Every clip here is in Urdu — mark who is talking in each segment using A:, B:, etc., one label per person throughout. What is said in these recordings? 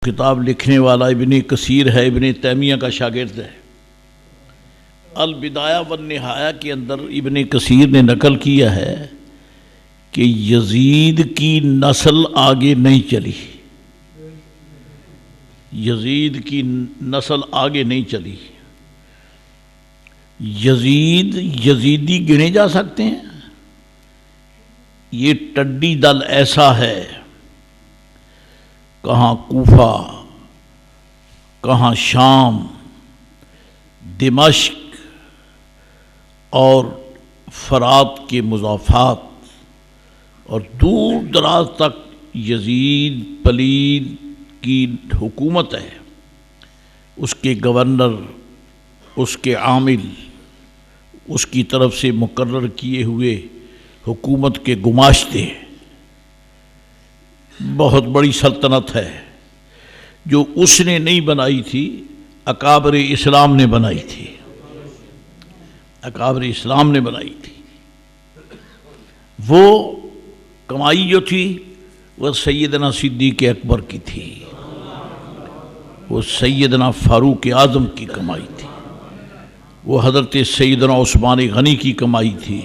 A: کتاب لکھنے والا ابن کثیر ہے، ابن تیمیہ کا شاگرد ہے۔ البدایہ والنہایہ کے اندر ابن کثیر نے نقل کیا ہے کہ یزید کی نسل آگے نہیں چلی، یزید کی نسل آگے نہیں چلی۔ یزیدی گنے جا سکتے ہیں؟ یہ ٹڈی دل ایسا ہے، کہاں کوفہ، کہاں شام، دمشق اور فرات کے مضافات اور دور دراز تک یزید پلید کی حکومت ہے۔ اس کے گورنر، اس کے عامل، اس کی طرف سے مقرر کیے ہوئے حکومت کے گماشتے، بہت بڑی سلطنت ہے جو اس نے نہیں بنائی تھی، اکابر اسلام نے بنائی تھی، اکابر اسلام نے بنائی تھی۔ وہ کمائی جو تھی وہ سیدنا صدیق اکبر کی تھی، وہ سیدنا فاروق اعظم کی کمائی تھی، وہ حضرت سیدنا عثمان غنی کی کمائی تھی،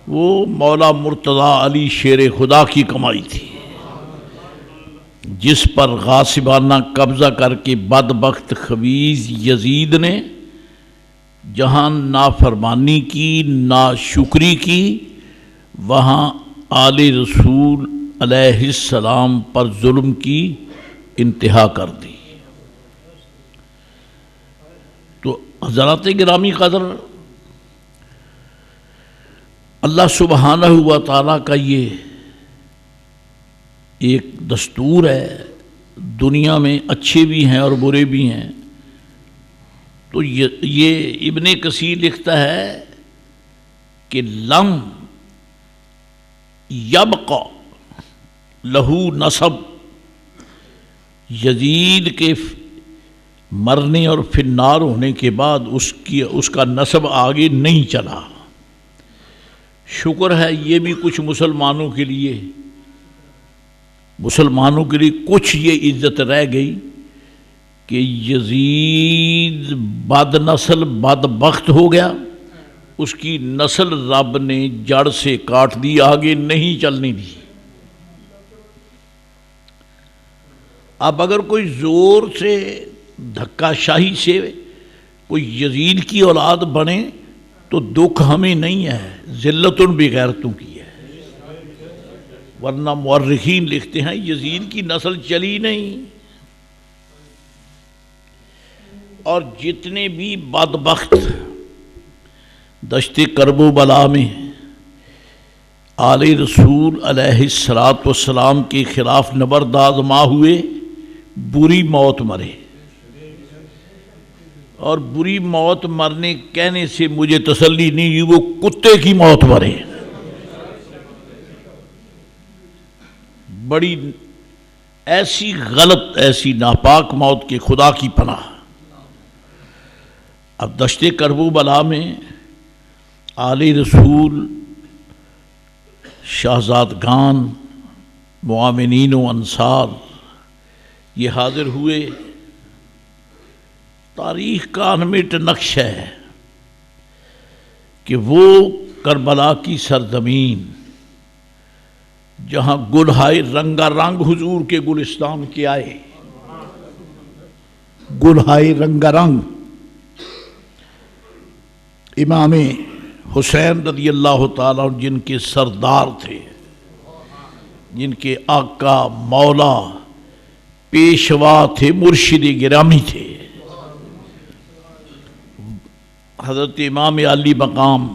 A: وہ مولا مرتضی علی شیر خدا کی کمائی تھی، جس پر غاصبانہ قبضہ کر کے بدبخت خبیث یزید نے جہاں نافرمانی کی، ناشکری کی، وہاں آل رسول علیہ السلام پر ظلم کی انتہا کر دی۔ تو حضرات گرامی قدر، اللہ سبحانہ و تعالیٰ کا یہ ایک دستور ہے، دنیا میں اچھے بھی ہیں اور برے بھی ہیں۔ تو یہ ابن کثیر لکھتا ہے کہ لم یبقى لہو نسب، یزید کے مرنے اور فی النار ہونے کے بعد اس کا نسب آگے نہیں چلا۔ شکر ہے یہ بھی کچھ مسلمانوں کے لیے کچھ یہ عزت رہ گئی کہ یزید بد نسل بدبخت ہو گیا، اس کی نسل رب نے جڑ سے کاٹ دی، آگے نہیں چلنے دی۔ اب اگر کوئی زور سے دھکا شاہی سے کوئی یزید کی اولاد بنے تو دکھ ہمیں نہیں ہے، ذلت بغیرتوں کی ہے، ورنہ مورخین لکھتے ہیں یزید کی نسل چلی نہیں۔ اور جتنے بھی بدبخت دشت کرب و بلا میں آل رسول علیہ السلام کے خلاف نبرد آزما ہوئے، بری موت مرے، اور بری موت مرنے کہنے سے مجھے تسلی نہیں، وہ کتے کی موت مرے۔ بڑی ایسی غلط، ایسی ناپاک موت کے خدا کی پناہ۔ اب دشت کرب و بلا میں آل رسول، شہزادگان، معاونین و انصار یہ حاضر ہوئے۔ تاریخ کا انمٹ نقش ہے کہ وہ کربلا کی سرزمین جہاں گلہائے رنگا رنگ حضور کے گلستان کے آئے، گلہائے رنگا رنگ، امام حسین رضی اللہ تعالیٰ جن کے سردار تھے، جن کے آقا مولا پیشوا تھے، مرشد گرامی تھے، حضرت امام علی مقام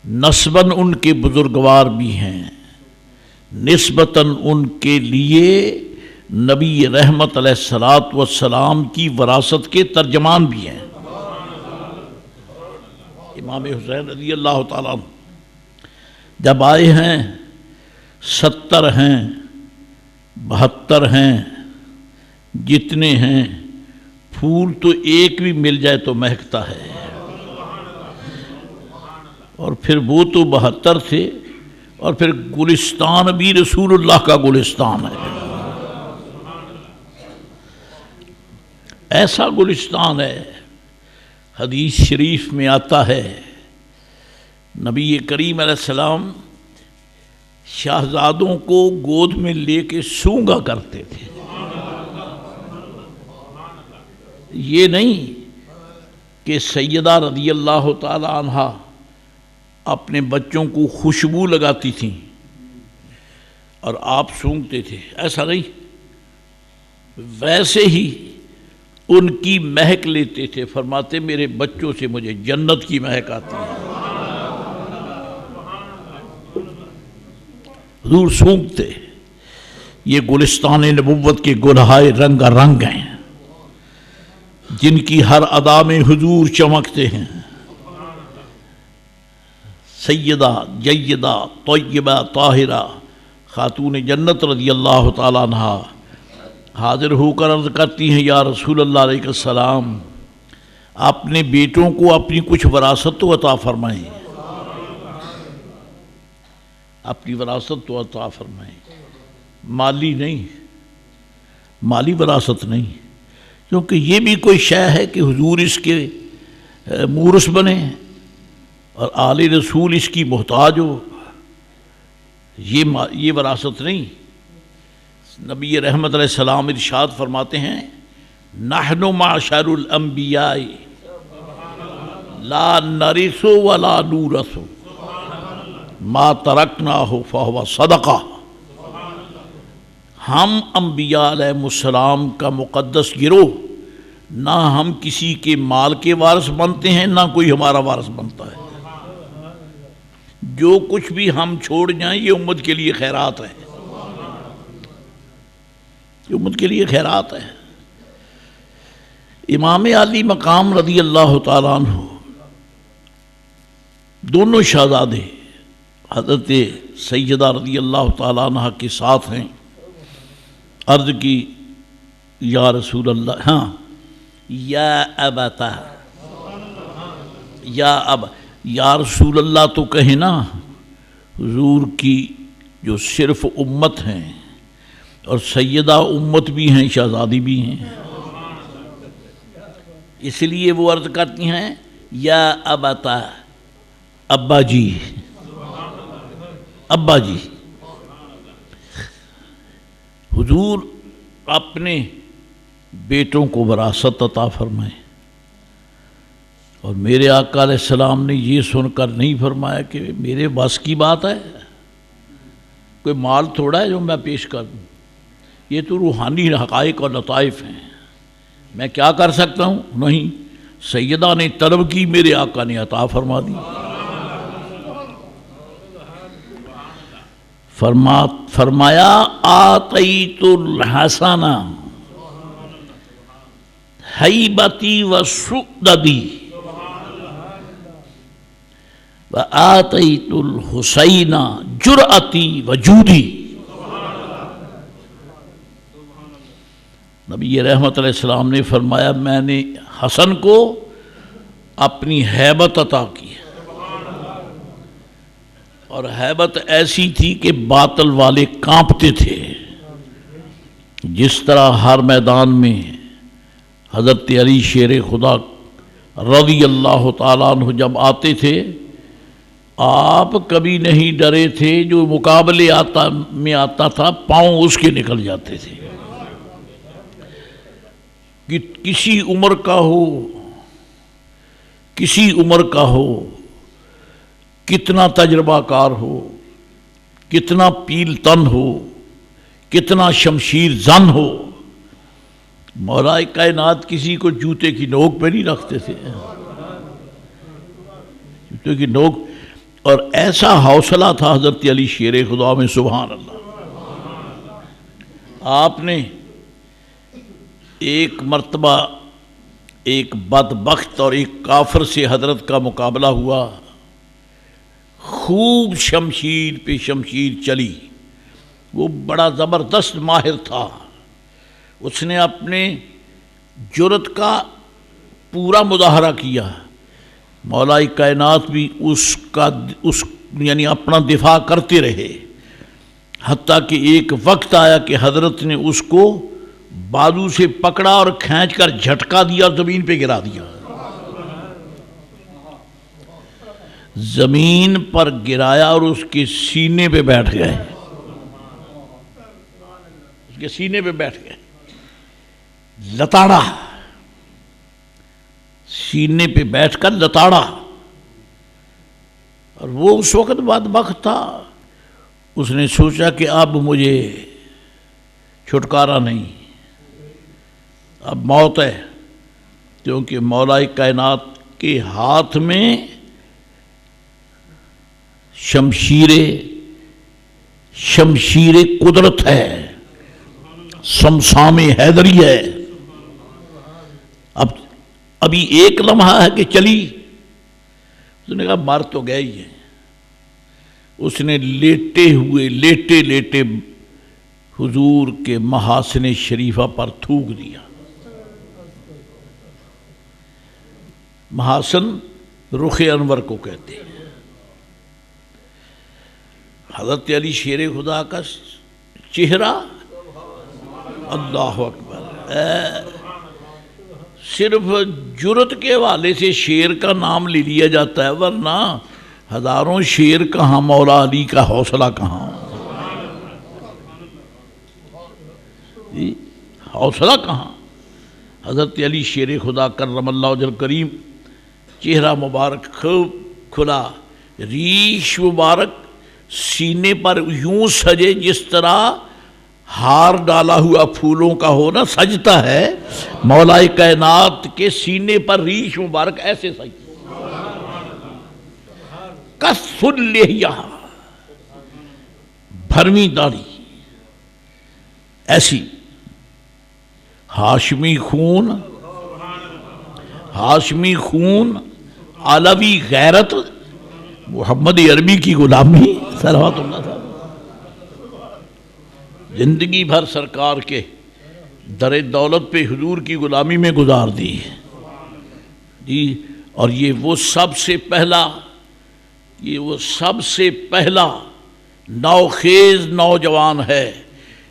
A: نسباً ان کے بزرگوار بھی ہیں، نسبتاً ان کے لیے نبی رحمت علیہ السلام کی وراثت کے ترجمان بھی ہیں۔ امام حسین رضی اللہ تعالیٰ جب آئے ہیں، 70 ہیں، 72 ہیں، جتنے ہیں، پھول تو ایک بھی مل جائے تو مہکتا ہے، اور پھر وہ تو 72 تھے، اور پھر گلستان بھی رسول اللہ کا گلستان ہے۔ ایسا گلستان ہے، حدیث شریف میں آتا ہے نبی کریم علیہ السلام شہزادوں کو گود میں لے کے سونگا کرتے تھے. یہ نہیں کہ سیدہ رضی اللہ تعالی عنہا اپنے بچوں کو خوشبو لگاتی تھیں اور آپ سونگتے تھے، ایسا نہیں. ویسے ہی ان کی مہک لیتے تھے، فرماتے میرے بچوں سے مجھے جنت کی مہک آتی ہے. حضور سونگتے. یہ گلستان نبوت کے گلہائے رنگ رنگ ہیں جن کی ہر ادا میں حضور چمکتے ہیں. سیدہ جیدہ طیبہ طاہرہ خاتون جنت رضی اللہ تعالیٰ عنہا حاضر ہو کر عرض کرتی ہیں، یا رسول اللہ علیہ السلام اپنے بیٹوں کو اپنی کچھ وراثت تو عطا فرمائیں، اپنی وراثت تو عطا فرمائیں. مالی نہیں، مالی وراثت نہیں، کیونکہ یہ بھی کوئی شے ہے کہ حضور اس کے مورث بنے اور آل رسول اس کی محتاج ہو. یہ وراثت نہیں. نبی رحمت علیہ السلام ارشاد فرماتے ہیں، نحن معشر الانبیاء لا نرث ولا نورث ما ترکناہ فہو صدقہ. ہم انبیاء علیہ السلام کا مقدس گروہ، نہ ہم کسی کے مال کے وارث بنتے ہیں نہ کوئی ہمارا وارث بنتا ہے. جو کچھ بھی ہم چھوڑ جائیں یہ امت کے لیے خیرات ہے، یہ امت کے لیے خیرات ہے. امام علی مقام رضی اللہ تعالیٰ عنہ دونوں شہزادے حضرت سیدہ رضی اللہ تعالیٰ عنہ کے ساتھ ہیں. عرض کی یا رسول اللہ، ہاں یا ابتا، یا رسول اللہ تو کہیں نا. حضور کی جو صرف امت ہیں اور سیدہ امت بھی ہیں، شہزادی بھی ہیں، اس لیے وہ عرض کرتی ہیں یا ابتا، ابا جی، ابا جی. حضور اپنے بیٹوں کو وراثت عطا فرمائیں. اور میرے آقا علیہ السلام نے یہ سن کر نہیں فرمایا کہ میرے بس کی بات ہے، کوئی مال تھوڑا ہے جو میں پیش کر دوں. یہ تو روحانی حقائق اور لطائف ہیں، میں کیا کر سکتا ہوں؟ نہیں، سیدہ نے طلب کی، میرے آقا نے عطا فرما دی. فرمایا آتیت الحسن ہیبتی و سؤددی و آتیت الحسین جرأتی و جودی. نبی رحمت علیہ السلام نے فرمایا میں نے حسن کو اپنی ہیبت عطا کی، اور ہیبت ایسی تھی کہ باطل والے کانپتے تھے. جس طرح ہر میدان میں حضرت علی شیر خدا رضی اللہ تعالیٰ عنہ جب آتے تھے، آپ کبھی نہیں ڈرے تھے. جو مقابلے میں آتا تھا پاؤں اس کے نکل جاتے تھے. کہ کسی عمر کا ہو، کسی عمر کا ہو، کتنا تجربہ کار ہو، کتنا پیل تن ہو، کتنا شمشیر زن ہو، مولا کائنات کسی کو جوتے کی نوک پہ نہیں رکھتے تھے. جوتے کی نوک. اور ایسا حوصلہ تھا حضرت علی شیر خدا میں، سبحان اللہ. آپ نے ایک مرتبہ ایک بدبخت اور ایک کافر سے حضرت کا مقابلہ ہوا. خوب شمشیر پہ شمشیر چلی. وہ بڑا زبردست ماہر تھا. اس نے اپنے جرأت کا پورا مظاہرہ کیا. مولا کائنات بھی اس یعنی اپنا دفاع کرتے رہے، حتیٰ کہ ایک وقت آیا کہ حضرت نے اس کو بازو سے پکڑا اور کھینچ کر جھٹکا دیا اور زمین پہ گرا دیا. زمین پر گرایا اور اس کے سینے پہ بیٹھ گئے. اس کے سینے پہ بیٹھ گئے, لتاڑا, سینے پہ بیٹھ کر لتاڑا. اور وہ اس وقت بدبخت تھا, اس نے سوچا کہ اب مجھے چھٹکارا نہیں, اب موت ہے, کیونکہ مولا کائنات کے ہاتھ میں شمشیر قدرت ہے, سمسام حیدری ہے. ابھی ایک لمحہ ہے کہ چلی. اس نے کہا مر تو گیا ہی ہے. اس نے لیٹے حضور کے محاسن شریفہ پر تھوک دیا. محاسن رخ انور کو کہتے ہیں. حضرت علی شیر خدا کا چہرہ, اللہ اکبر, صرف جرت کے حوالے سے شیر کا نام لے لیا جاتا ہے, ورنہ ہزاروں شیر کہاں, مولا علی کا حوصلہ کہاں, حوصلہ کہاں. حضرت علی شیر خدا کرم اللہ وجہ کریم, چہرہ مبارک خوب کھلا, ریش مبارک سینے پر یوں سجے جس طرح ہار ڈالا ہوا پھولوں کا ہو نا سجتا ہے, مولا کائنات کے سینے پر ریش مبارک ایسے سجتا. کف اللحیہ, بھرمی داڑھی ایسی, ہاشمی خون, علوی غیرت, محمد عربی کی غلامی, صلوات اللہ تعالی. زندگی بھر سرکار کے در دولت پہ حضور کی غلامی میں گزار دی جی. اور یہ وہ سب سے پہلا نوخیز نوجوان ہے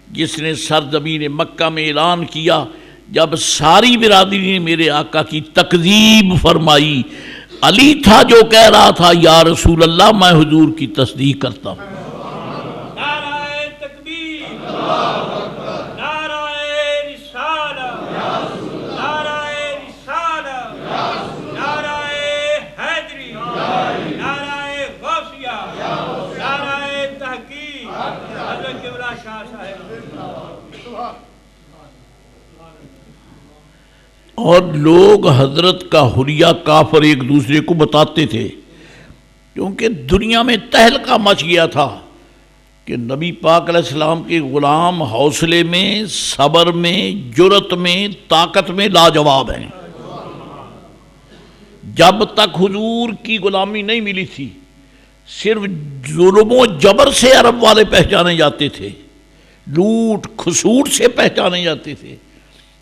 A: جس نے سرزمین مکہ میں اعلان کیا, جب ساری برادری نے میرے آقا کی تکذیب فرمائی, علی تھا جو کہہ رہا تھا یا رسول اللہ میں حضور کی تصدیق کرتا ہوں.
B: نعرہ تکبیر, نعرہ رسالت, نعرہ رسالت, نعرہ حیدری, نعرہ غوثیہ, نعرہ تحقیق, حضرت قبلہ شاہ صاحب.
A: اور لوگ حضرت کا حلیہ کافر ایک دوسرے کو بتاتے تھے, کیونکہ دنیا میں تہلکہ مچ گیا تھا کہ نبی پاک علیہ السلام کے غلام حوصلے میں, صبر میں, جرت میں, طاقت میں لاجواب ہیں. جب تک حضور کی غلامی نہیں ملی تھی صرف ظلم و جبر سے عرب والے پہچانے جاتے تھے, لوٹ کھسوٹ سے پہچانے جاتے تھے.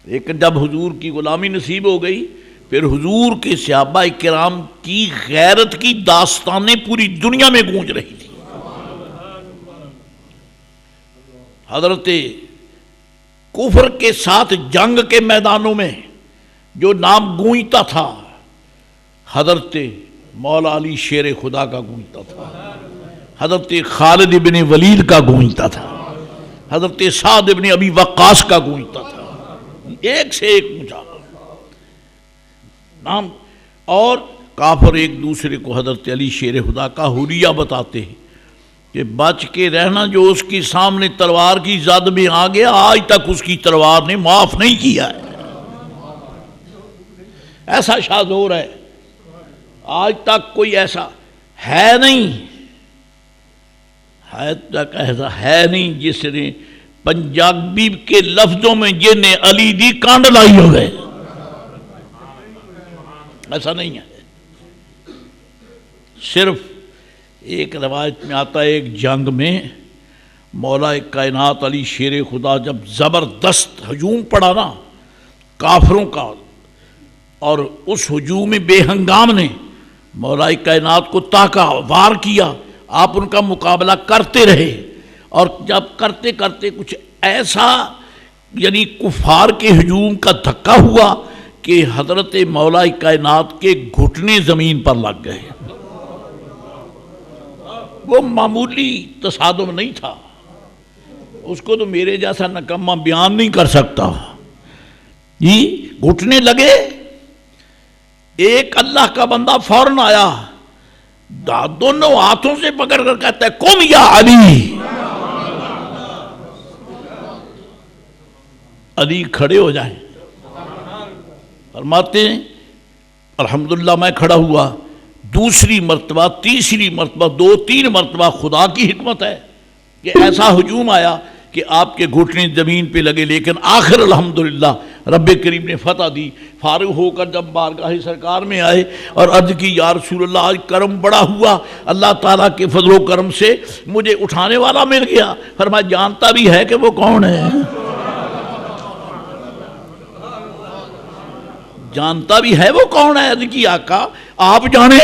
A: لیکن جب حضور کی غلامی نصیب ہو گئی, پھر حضور کے صحابہ کرام کی غیرت کی داستانیں پوری دنیا میں گونج رہی تھی. حضرت کفر کے ساتھ جنگ کے میدانوں میں جو نام گونجتا تھا, حضرت مولا علی شیر خدا کا گونجتا تھا, حضرت خالد ابن ولید کا گونجتا تھا, حضرت سعد ابن ابی وقاص کا گونجتا تھا, ایک سے ایک اونچا نام. اور کافر ایک دوسرے کو حضرت علی شیر خدا کا حلیہ بتاتے ہیں کہ بچ کے رہنا, جو اس کی سامنے تلوار کی زد میں آ گیا آج تک اس کی تلوار نے معاف نہیں کیا ہے. ایسا شاذور ہے, آج تک کوئی ایسا ہے نہیں, ایسا ہے نہیں جس نے پنجابی کے لفظوں میں جن علی دی کانڈ لائی ہو گئے. ایسا نہیں ہے. صرف ایک روایت میں آتا ہے, ایک جنگ میں مولا کائنات علی شیر خدا جب زبردست ہجوم پڑا نا کافروں کا, اور اس ہجوم بے ہنگام نے مولا کائنات کو تاکا, وار کیا, آپ ان کا مقابلہ کرتے رہے, اور جب کرتے کرتے کچھ ایسا یعنی کفار کے ہجوم کا دھکا ہوا کہ حضرت مولا کائنات کے گھٹنے زمین پر لگ گئے. وہ معمولی تصادم نہیں تھا، اس کو تو میرے جیسا نکمہ بیان نہیں کر سکتا. جی گھٹنے لگے، ایک اللہ کا بندہ فوراً آیا، دونوں ہاتھوں سے پکڑ کر کہتا ہے قم یا علی. علی کھڑے ہو جائیں. فرماتے ہیں الحمدللہ میں کھڑا ہوا. دوسری مرتبہ، تیسری مرتبہ، 2-3 مرتبہ خدا کی حکمت ہے کہ ایسا ہجوم آیا کہ آپ کے گھٹنے زمین پہ لگے، لیکن آخر الحمدللہ رب کریم نے فتح دی. فارغ ہو کر جب بارگاہ سرکار میں آئے اور عرض کی یا رسول اللہ آج کرم بڑا ہوا، اللہ تعالیٰ کے فضل و کرم سے مجھے اٹھانے والا مل گیا. فرمایا جانتا بھی ہے کہ وہ کون ہے؟ جانتا بھی ہے وہ کون ہے؟ عرض کی آقا آپ جانے،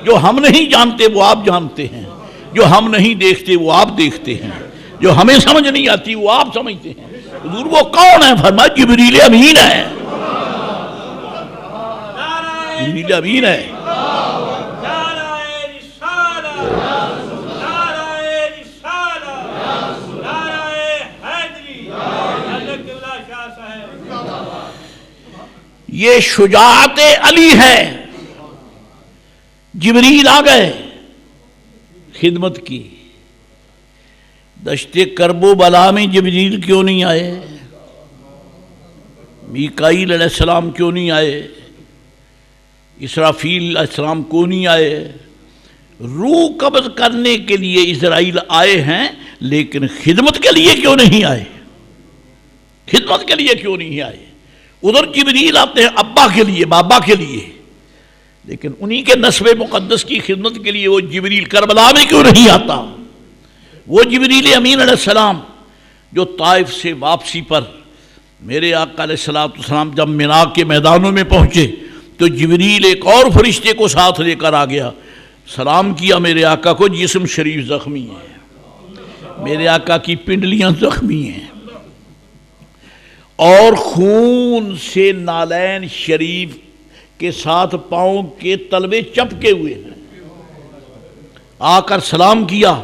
A: جو ہم نہیں جانتے وہ آپ جانتے ہیں، جو ہم نہیں دیکھتے وہ آپ دیکھتے ہیں، جو ہمیں سمجھ نہیں آتی وہ آپ سمجھتے ہیں. حضور وہ کون ہے؟ فرمایا جبریل امین ہے. جبریل امین ہے. یہ شجاعت علی ہے. جبریل آ گئے، خدمت کی. دشت کرب و بلا میں جبریل کیوں نہیں آئے؟ میکائیل علیہ السلام کیوں نہیں آئے؟ اسرافیل علیہ السلام کیوں نہیں آئے؟ روح قبض کرنے کے لیے اسرائیل آئے ہیں، لیکن خدمت کے لیے کیوں نہیں آئے؟ خدمت کے لیے کیوں نہیں آئے؟ ادھر جبریل آتے ہیں ابا کے لیے، بابا کے لیے، لیکن انہی کے نسب مقدس کی خدمت کے لیے وہ جبریل کربلا میں کیوں نہیں آتا؟ وہ جبریل امین علیہ السلام جو طائف سے واپسی پر میرے آقا علیہ السلام جب مینا کے میدانوں میں پہنچے تو جبریل ایک اور فرشتے کو ساتھ لے کر آ گیا. سلام کیا میرے آقا کو، جسم شریف زخمی ہے، میرے آقا کی پنڈلیاں زخمی ہیں اور خون سے نالین شریف کے ساتھ پاؤں کے تلوے چپکے ہوئے ہیں. آ کر سلام کیا،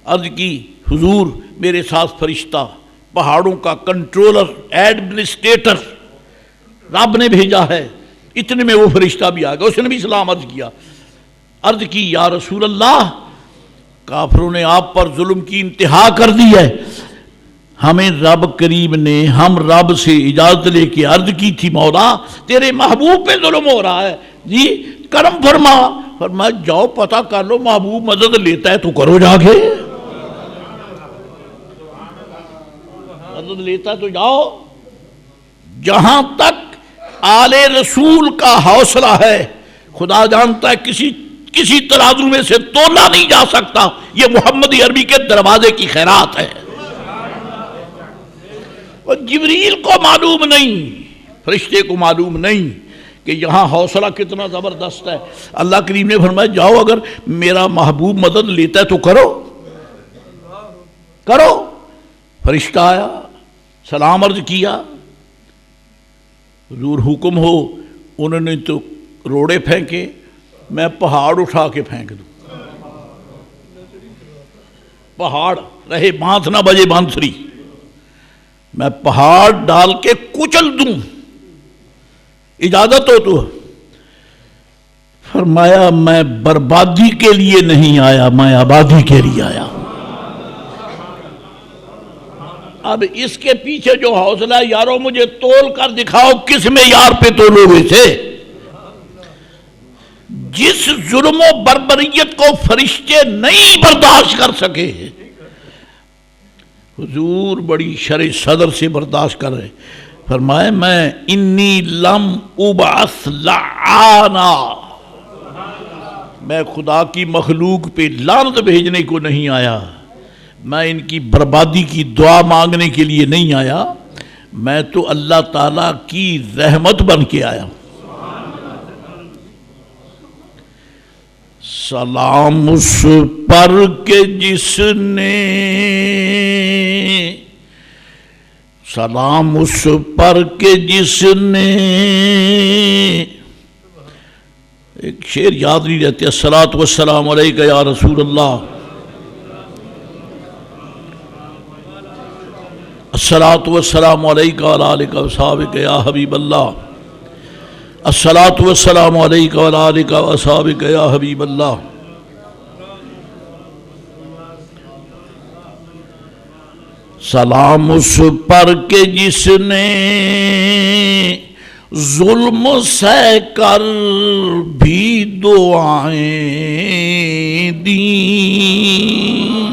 A: عرض کی حضور میرے ساتھ فرشتہ، پہاڑوں کا کنٹرولر، ایڈمنسٹریٹر رب نے بھیجا ہے. اتنے میں وہ فرشتہ بھی آ گیا، اس نے بھی سلام عرض کیا. عرض کی یا رسول اللہ کافروں نے آپ پر ظلم کی انتہا کر دی ہے، ہمیں رب کریم نے، ہم رب سے اجازت لے کے عرض کی تھی مولا تیرے محبوب پہ ظلم ہو رہا ہے، جی کرم فرما. فرمایا جاؤ پتہ کر لو، محبوب مدد لیتا ہے تو کرو، جا کے مدد لیتا ہے تو جاؤ. جہاں تک آل رسول کا حوصلہ ہے خدا جانتا ہے کسی ترازو میں سے تولا نہیں جا سکتا. یہ محمد عربی کے دروازے کی خیرات ہے. اور جبریل کو معلوم نہیں، فرشتے کو معلوم نہیں کہ یہاں حوصلہ کتنا زبردست ہے. اللہ کریم نے فرمایا جاؤ اگر میرا محبوب مدد لیتا ہے تو کرو کرو. فرشتہ آیا، سلام عرض کیا، حضور حکم ہو. انہوں نے تو روڑے پھینکے، میں پہاڑ اٹھا کے پھینک دوں. پہاڑ رہے بانس نہ بجے بانسری، میں پہاڑ ڈال کے کچل دوں، اجازت ہو تو. فرمایا میں بربادی کے لیے نہیں آیا، میں آبادی کے لیے آیا. اب اس کے پیچھے جو حوصلہ ہے، یارو مجھے تول کر دکھاؤ کس میں یار پہ تولو گے سے. جس ظلم و بربریت کو فرشتے نہیں برداشت کر سکے، حضور بڑی شرح صدر سے برداشت کر رہے. فرمائے میں انی لم ابعث لعانا، میں خدا کی مخلوق پہ لعنت بھیجنے کو نہیں آیا، میں ان کی بربادی کی دعا مانگنے کے لیے نہیں آیا، میں تو اللہ تعالیٰ کی رحمت بن کے آیا. سلام اس پر کہ جس نے سلام اس پر کہ جس نے، ایک شعر یاد نہیں رہتے، الصلاۃ والسلام علیکہ یا رسول اللہ، الصلاۃ والسلام علیکہ وعلی آلکہ وصحبہ یا حبیب اللہ، الصلاۃ والسلام علیکہ وعلی آلکہ وصحبہ یا حبیب اللہ۔ سلام اس پر کہ جس نے ظلم سہ کر بھی دعائیں دیں،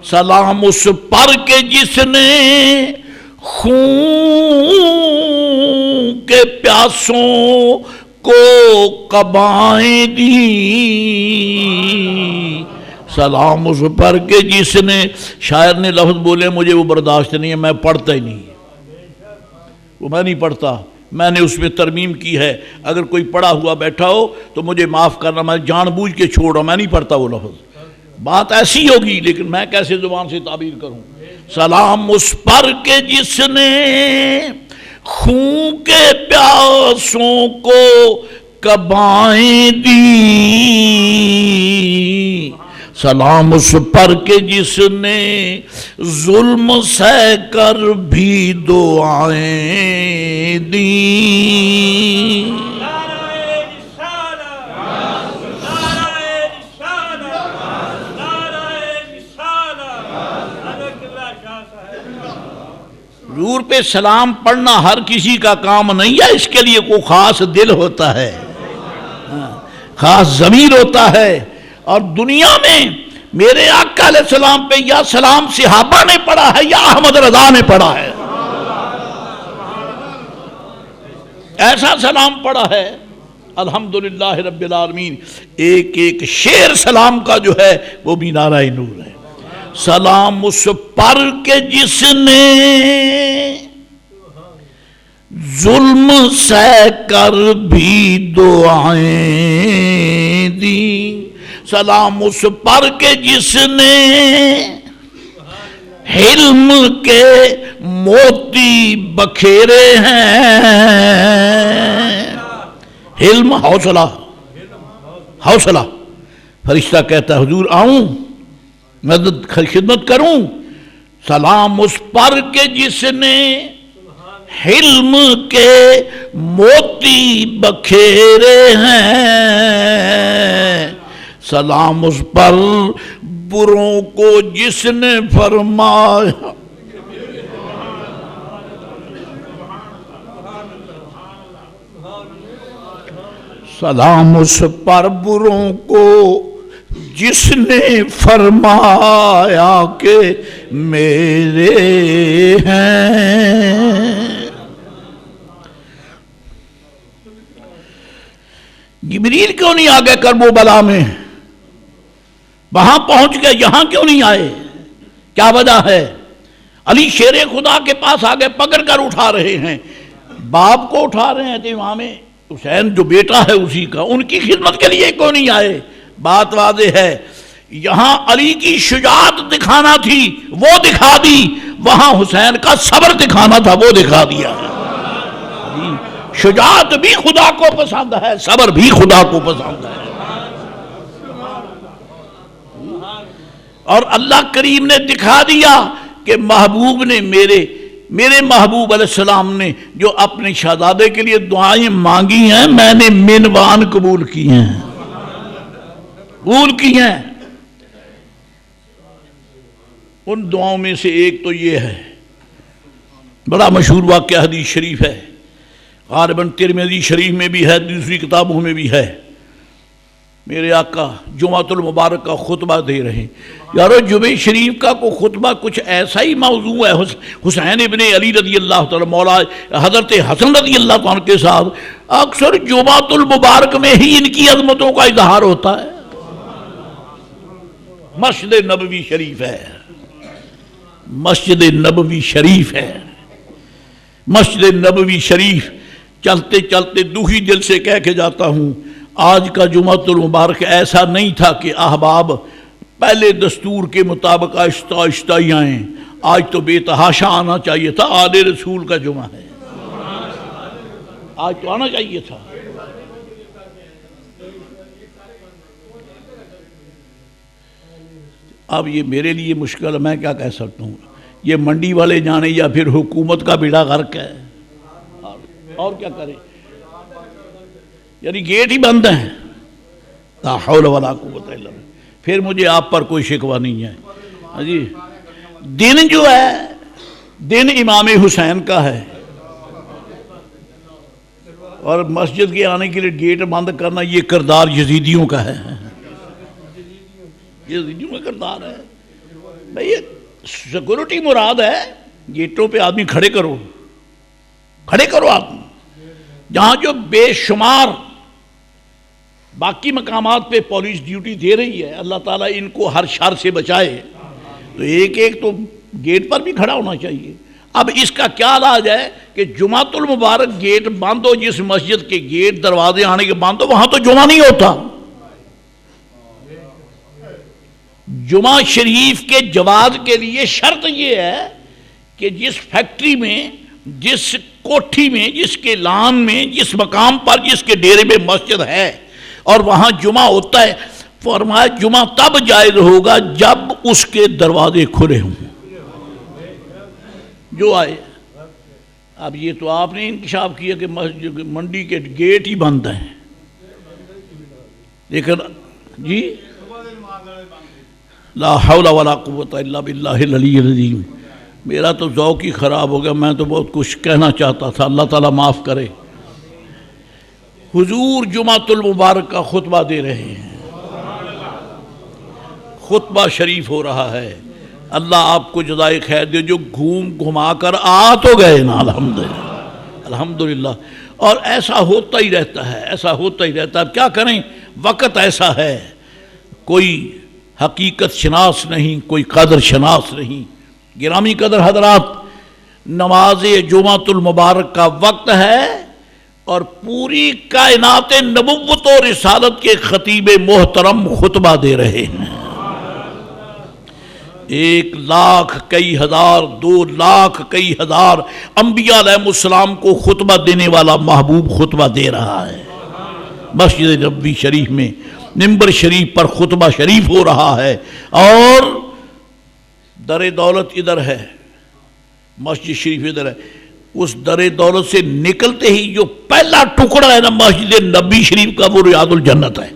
A: سلام اس پر کہ جس نے خون کے پیاسوں کو قبائیں دیں، سلام اس پر کہ جس نے، شاعر نے لفظ بولے مجھے وہ برداشت نہیں ہے، میں پڑھتا ہی نہیں، وہ میں نہیں پڑھتا، میں نے اس میں ترمیم کی ہے، اگر کوئی پڑھا ہوا بیٹھا ہو تو مجھے معاف کرنا، میں جان بوجھ کے چھوڑ رہا ہوں، میں نہیں پڑھتا وہ لفظ، بات ایسی ہوگی لیکن میں کیسے زبان سے تعبیر کروں۔ سلام اس پر کہ جس نے خون کے پیاسوں کو قبائیں دی، سلام اس پر کہ جس نے ظلم سہ کر بھی دعائیں دیں، حضور پہ سلام پڑھنا ہر کسی کا کام نہیں ہے، اس کے لیے کوئی خاص دل ہوتا ہے، خاص ضمیر ہوتا ہے، اور دنیا میں میرے آقا علیہ السلام پہ یا سلام صحابہ نے پڑھا ہے یا احمد رضا نے پڑھا ہے، ایسا سلام پڑھا ہے الحمدللہ رب العالمین، ایک ایک شعر سلام کا جو ہے وہ بھی نعرہ نور ہے۔ سلام اس پر کہ جس نے ظلم سہ کر بھی دعائیں دی، سلام اس پر کہ جس نے حلم کے موتی بکھیرے ہیں، حلم حوصلہ، حوصلہ، فرشتہ کہتا ہے حضور آؤں مدد خدمت کروں، سلام اس پر کہ جس نے حلم کے موتی بکھیرے ہیں، سلام اس پر بروں کو جس نے فرمایا، سلام اس پر بروں کو جس نے فرمایا کہ میرے ہیں، جبریل کیوں نہیں آگے کرب و بلا میں، وہاں پہنچ گئے یہاں کیوں نہیں آئے، کیا وجہ ہے؟ علی شیر خدا کے پاس آگے پکڑ کر اٹھا رہے ہیں، باپ کو اٹھا رہے ہیں، تو امام حسین جو بیٹا ہے اسی کا، ان کی خدمت کے لیے کیوں نہیں آئے؟ بات واضح ہے، یہاں علی کی شجاعت دکھانا تھی وہ دکھا دی، وہاں حسین کا صبر دکھانا تھا وہ دکھا دیا۔ شجاعت بھی خدا کو پسند ہے، صبر بھی خدا کو پسند ہے، اور اللہ کریم نے دکھا دیا کہ محبوب نے میرے محبوب علیہ السلام نے جو اپنے شہزادے کے لیے دعائیں مانگی ہیں، میں نے منوان قبول کی ہیں، قبول کی ہیں۔ ان دعاؤں میں سے ایک تو یہ ہے، بڑا مشہور واقعہ حدیث شریف ہے، غالباً ترمذی شریف میں بھی ہے، دوسری کتابوں میں بھی ہے، میرے آقا جمعۃ المبارک کا خطبہ دے رہے ہیں، یارو جمعہ شریف کا کوئی خطبہ کچھ ایسا ہی موضوع ہے، حسین ابن علی رضی اللہ تعالی مولا حضرت حسن رضی اللہ عنہ کے ساتھ اکثر جمعۃ المبارک میں ہی ان کی عظمتوں کا اظہار ہوتا ہے۔ مسجد نبوی شریف ہے، مسجد نبوی شریف ہے، مسجد نبوی شریف، چلتے چلتے دکھی دل سے کہہ کے جاتا ہوں، آج کا جمعۃ المبارک ایسا نہیں تھا کہ احباب پہلے دستور کے مطابق آہستہ آہستہ ہی آئیں. آج تو بے تحاشا آنا چاہیے تھا، آل رسول کا جمعہ ہے، آج تو آنا چاہیے تھا. اب یہ میرے لیے مشکل ہے، میں کیا کہہ سکتا ہوں. یہ منڈی والے جانے یا پھر حکومت کا بیڑا غرق ہے، اور کیا کرے. یعنی گیٹ ہی بند ہیں. لا حول ولا قوت الا باللہ. پھر مجھے آپ پر کوئی شکوہ نہیں ہے جی. دن جو ہے دن امام حسین کا ہے، اور مسجد کے آنے کے لیے گیٹ بند کرنا یہ کردار یزیدیوں کا ہے. یزیدیوں کا کردار ہے بھئی. سیکورٹی مراد ہے، گیٹوں پہ آدمی کھڑے کرو آدمی. جہاں جو بے شمار باقی مقامات پہ پولیس ڈیوٹی دے رہی ہے، اللہ تعالیٰ ان کو ہر شر سے بچائے، تو ایک ایک تو گیٹ پر بھی کھڑا ہونا چاہیے. اب اس کا کیا علاج ہے کہ جمعۃ المبارک گیٹ بند ہو، جس مسجد کے گیٹ دروازے آنے کے بند ہو وہاں تو جمعہ نہیں ہوتا. جمعہ شریف کے جواز کے لیے شرط یہ ہے کہ جس فیکٹری میں، جس کوٹھی میں، جس کے لان میں، جس مقام پر، جس کے ڈیرے میں مسجد ہے اور وہاں جمعہ ہوتا ہے، فرمایا جمعہ تب جائز ہوگا جب اس کے دروازے کھلے ہوں. جو آئے. اب یہ تو آپ نے انکشاف کیا کہ منڈی کے گیٹ ہی بند ہیں. لیکن جی لا حول ولا قوت الا باللہ العلی العظیم. میرا تو ذوق ہی خراب ہو گیا، میں تو بہت کچھ کہنا چاہتا تھا، اللہ تعالیٰ معاف کرے. حضور جمعۃ المبارک کا خطبہ دے رہے ہیں، خطبہ شریف ہو رہا ہے. اللہ آپ کو جزائے خیر دے، جو گھما کر آ تو گئے نا، الحمدللہ الحمدللہ. اور ایسا ہوتا ہی رہتا ہے، ایسا ہوتا ہی رہتا ہے. اب کیا کریں، وقت ایسا ہے، کوئی حقیقت شناس نہیں، کوئی قدر شناس نہیں. گرامی قدر حضرات، نماز جمعۃ المبارک کا وقت ہے، اور پوری کائنات نبوت و رسالت کے خطیب محترم خطبہ دے رہے ہیں. 1 لاکھ کئی ہزار 2 لاکھ کئی ہزار انبیاء علیہ السلام کو خطبہ دینے والا محبوب خطبہ دے رہا ہے. مسجد نبوی شریف میں منبر شریف پر خطبہ شریف ہو رہا ہے، اور در دولت ادھر ہے، مسجد شریف ادھر ہے. اس در دولت سے نکلتے ہی جو پہلا ٹکڑا ہے نا مسجد نبوی شریف کا، وہ ریاض الجنت ہے.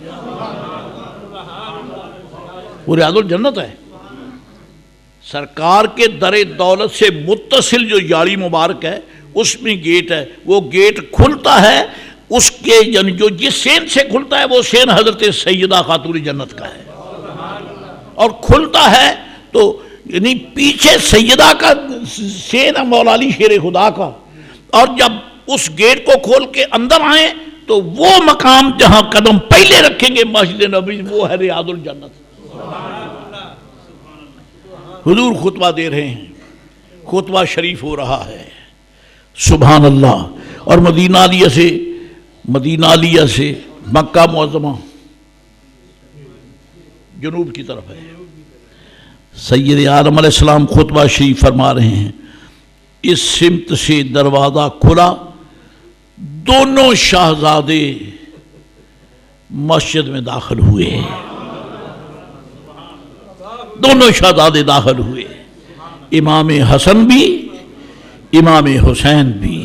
A: وہ ریاض الجنت ہے. سرکار کے در دولت سے متصل جو یاڑی مبارک ہے، اس میں گیٹ ہے. وہ گیٹ کھلتا ہے، اس کے یعنی جو جس سین سے کھلتا ہے وہ سین حضرت سیدہ خاتون جنت کا ہے، اور کھلتا ہے تو یعنی پیچھے سیدہ کا سین مولا علی شیر خدا کا. اور جب اس گیٹ کو کھول کے اندر آئیں تو وہ مقام جہاں قدم پہلے رکھیں گے مسجد نبوی، وہ ہے ریاض الجنت. حضور خطبہ دے رہے ہیں، خطبہ شریف ہو رہا ہے. سبحان اللہ. اور مدینہ علیہ سے مکہ معظمہ جنوب کی طرف ہے. سید عالم علیہ السلام خطبہ شریف فرما رہے ہیں. اس سمت سے دروازہ کھلا، دونوں شہزادے مسجد میں داخل ہوئے. دونوں شہزادے داخل ہوئے، امام حسن بھی امام حسین بھی.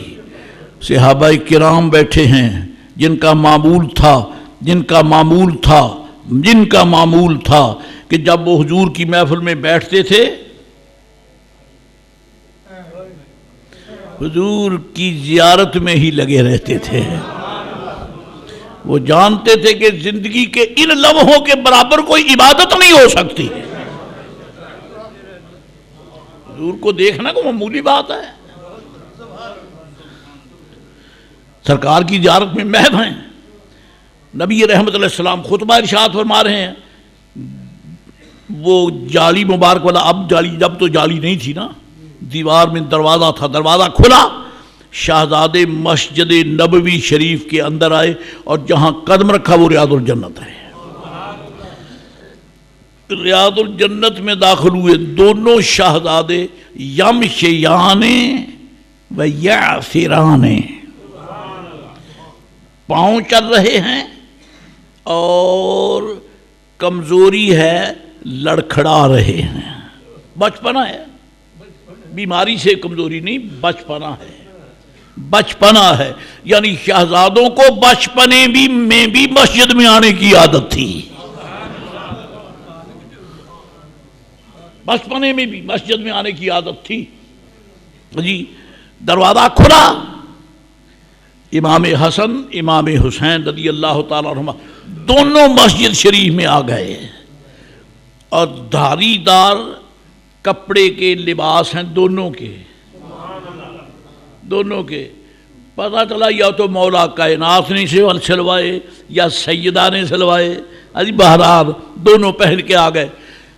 A: صحابہ کرام بیٹھے ہیں، جن کا معمول تھا کہ جب وہ حضور کی محفل میں بیٹھتے تھے، حضور کی زیارت میں ہی لگے رہتے تھے. وہ جانتے تھے کہ زندگی کے ان لمحوں کے برابر کوئی عبادت نہیں ہو سکتی. حضور کو دیکھنا کوئی معمولی بات ہے. سرکار کی زیارت میں محو ہیں. نبی رحمت علیہ السلام خطبہ ارشاد فرما رہے ہیں. وہ جالی مبارک والا، اب جالی، جب تو جالی نہیں تھی نا، دیوار میں دروازہ تھا، دروازہ کھلا، شہزادے مسجد نبوی شریف کے اندر آئے، اور جہاں قدم رکھا وہ ریاض الجنت ہے. ریاض الجنت میں داخل ہوئے دونوں شہزادے، یمشیان و یعصران، پاؤں چل رہے ہیں اور کمزوری ہے، لڑکھڑا رہے ہیں۔ بچپنا ہے، بیماری سے کمزوری نہیں، بچپنا ہے، بچپنا ہے۔ یعنی شہزادوں کو بچپنے میں بھی مسجد میں آنے کی عادت تھی، بچپنے میں بھی مسجد میں آنے کی عادت تھی۔ جی دروازہ کھلا، امام حسن امام حسین رضی اللہ تعالیٰ عنہما دونوں مسجد شریف میں آ گئے، اور دھاری دار کپڑے کے لباس ہیں دونوں کے، دونوں کے۔ پتہ چلا یا تو مولا کائنات نے سلوائے یا سیدہ نے سلوائے، بہرحال دونوں پہن کے آ گئے۔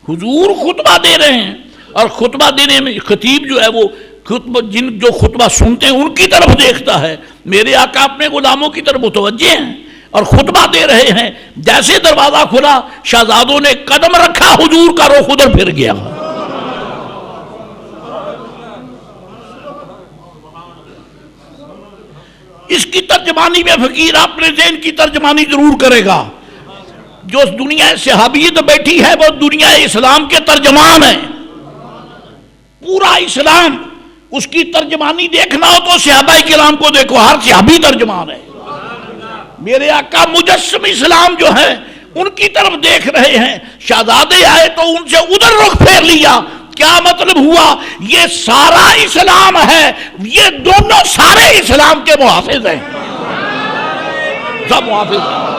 A: حضور خطبہ دے رہے ہیں، اور خطبہ دینے میں خطیب جو ہے وہ جو خطبہ سنتے ہیں ان کی طرف دیکھتا ہے۔ میرے آقا اپنے غلاموں کی طرف متوجہ ہیں اور خطبہ دے رہے ہیں۔ جیسے دروازہ کھلا، شہزادوں نے قدم رکھا، حضور کا رخ ادھر پھر گیا۔ اس کی ترجمانی میں فقیر اپنے ذہن کی ترجمانی ضرور کرے گا۔ جو دنیا صحابیت بیٹھی ہے وہ دنیا اسلام کے ترجمان ہیں، پورا اسلام۔ اس کی ترجمانی دیکھنا ہو تو صحابہ کرام کو دیکھو، ہر صحابی ترجمان ہے۔ میرے آقا مجسم اسلام جو ہے ان کی طرف دیکھ رہے ہیں، شہزادے آئے تو ان سے ادھر رخ پھیر لیا۔ کیا مطلب ہوا؟ یہ سارا اسلام ہے، یہ دونوں سارے اسلام کے محافظ ہیں، سب محافظ ہیں۔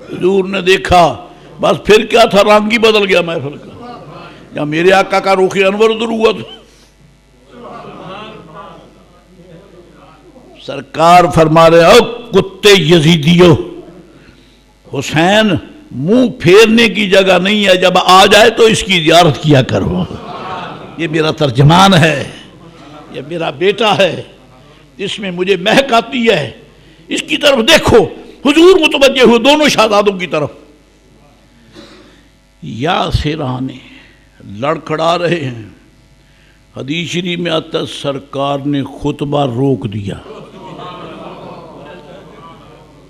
A: حضور نے دیکھا، بس پھر کیا تھا، رنگ ہی بدل گیا محفل کا۔ یا میرے آقا کا رخ انور ادھر ہوا تھا۔ سرکار فرما رہے او کتے یزیدیو، حسین منہ پھیرنے کی جگہ نہیں ہے، جب آ جائے تو اس کی زیارت کیا کرو۔ یہ میرا ترجمان ہے، یہ میرا بیٹا ہے، اس میں مجھے مہک آتی ہے، اس کی طرف دیکھو۔ حضور متوجہ ہوئے دونوں شہزادوں کی طرف، یا سرانے لڑکھڑا رہے ہیں۔ حدیث شریف میں آتا سرکار نے خطبہ روک دیا،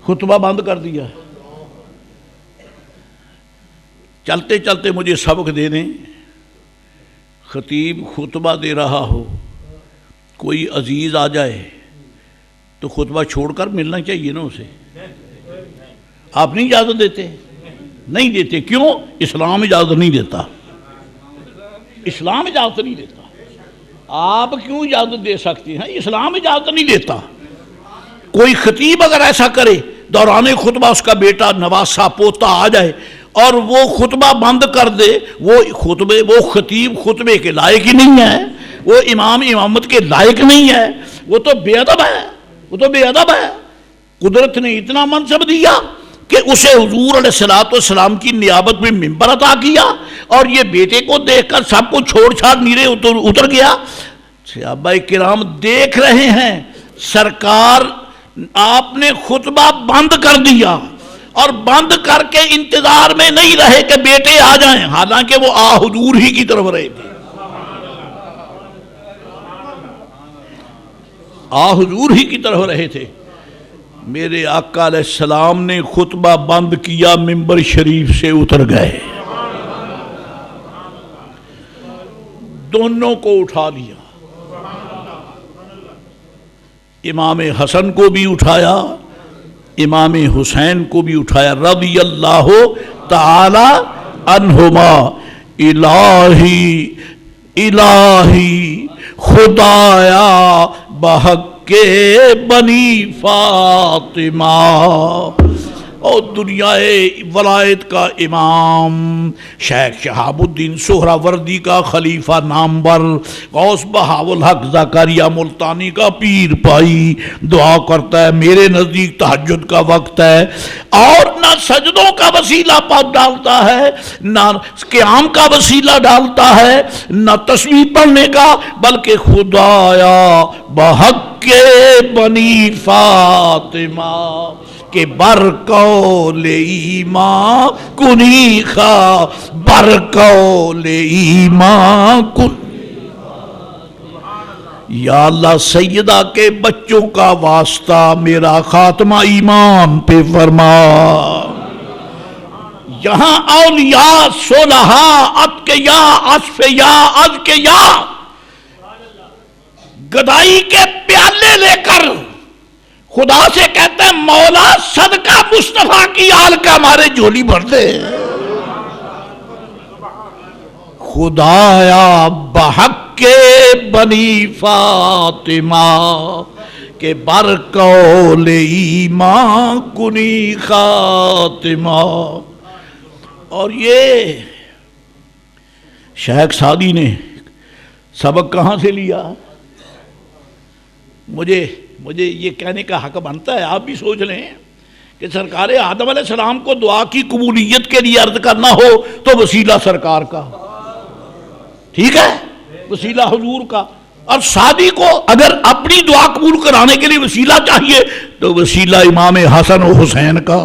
A: خطبہ بند کر دیا۔ چلتے چلتے مجھے سبق دے دیں، خطیب خطبہ دے رہا ہو، کوئی عزیز آ جائے تو خطبہ چھوڑ کر ملنا چاہیے نا اسے۔ آپ نہیں اجازت دیتے؟ نہیں دیتے، کیوں؟ اسلام اجازت نہیں دیتا، اسلام اجازت نہیں دیتا۔ آپ کیوں اجازت دے سکتے ہیں؟ اسلام اجازت نہیں دیتا۔ کوئی خطیب اگر ایسا کرے، دوران خطبہ اس کا بیٹا نواسا پوتا آ جائے اور وہ خطبہ بند کر دے، وہ خطیب خطبے کے لائق ہی نہیں ہے، وہ امام امامت کے لائق نہیں ہے، وہ تو بے ادب ہے، وہ تو بے ادب ہے۔ قدرت نے اتنا منصب دیا کہ اسے حضور علیہ السلام کی نیابت میں منبر عطا کیا، اور یہ بیٹے کو دیکھ کر سب کو چھوڑ چھاڑ نیرے اتر گیا۔ صحابہ کرام دیکھ رہے ہیں، سرکار آپ نے خطبہ بند کر دیا، اور بند کر کے انتظار میں نہیں رہے کہ بیٹے آ جائیں، حالانکہ وہ حضور ہی کی طرف رہے تھے، حضور ہی کی طرف رہے تھے۔ میرے آقا علیہ السلام نے خطبہ بند کیا، منبر شریف سے اتر گئے، دونوں کو اٹھا لیا، امام حسن کو بھی اٹھایا، امام حسین کو بھی اٹھایا، رضی اللہ تعالی عنہما۔ الہی الہی خدایا بحق کے بنی فاطمہ، اور دنیا ولایت کا امام شیخ شہاب الدین سہراوردی کا خلیفہ نامور، غوث بہاء الحق زکریا ملتانی کا پیر پائی دعا کرتا ہے میرے نزدیک تہجد کا وقت ہے، اور نہ سجدوں کا وسیلہ پاک ڈالتا ہے، نہ قیام کا وسیلہ ڈالتا ہے، نہ تسبیح پڑھنے کا، بلکہ خدایا بحق کے بنی فاطمہ کہ برقول ایمان کنی خواہ، برقول ایمان کنی، یا اللہ سیدہ کے بچوں کا واسطہ میرا خاتمہ ایمان پہ فرما۔ یہاں اولیاء صلحاء اتقیا اصفیا اذکیا گدائی کے پیالے لے کر خدا سے کہتے ہیں مولا صدقہ مصطفیٰ کی آل کا ہمارے جھولی بھر دے، خدایا بحق کے بنی فاطمہ کہ برقول ایمان کنی خاتمہ۔ اور یہ شیخ سعدی نے سبق کہاں سے لیا؟ مجھے یہ کہنے کا حق بنتا ہے، آپ بھی سوچ لیں کہ سرکار آدم علیہ السلام کو دعا کی قبولیت کے لیے عرض کرنا ہو تو وسیلہ سرکار کا، ٹھیک ہے، وسیلہ حضور کا، اور سعدی کو اگر اپنی دعا قبول کرانے کے لیے وسیلہ چاہیے تو وسیلہ امام حسن و حسین کا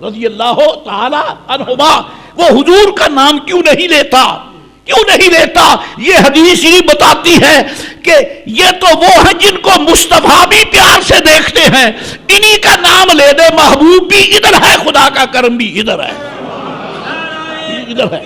A: رضی اللہ تعالی عنہما۔ وہ حضور کا نام کیوں نہیں لیتا؟ یہ حدیث ہی بتاتی ہے کہ یہ تو وہ ہیں جن کو مصطفیٰ بھی پیار سے دیکھتے ہیں، انہی کا نام لے دے، محبوب بھی ادھر ہے، خدا کا کرم بھی ادھر ہے، ادھر ہے۔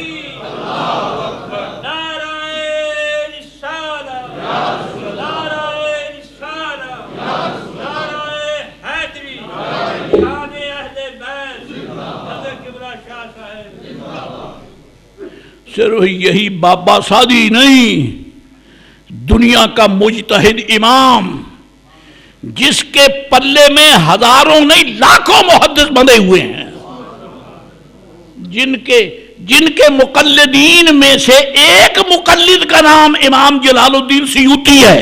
A: صرف یہی بابا سعدی نہیں، دنیا کا مجتہد امام جس کے پلے میں ہزاروں نہیں لاکھوں محدث بندے ہوئے ہیں، جن کے مقلدین میں سے ایک مقلد کا نام امام جلال الدین سیوطی ہے،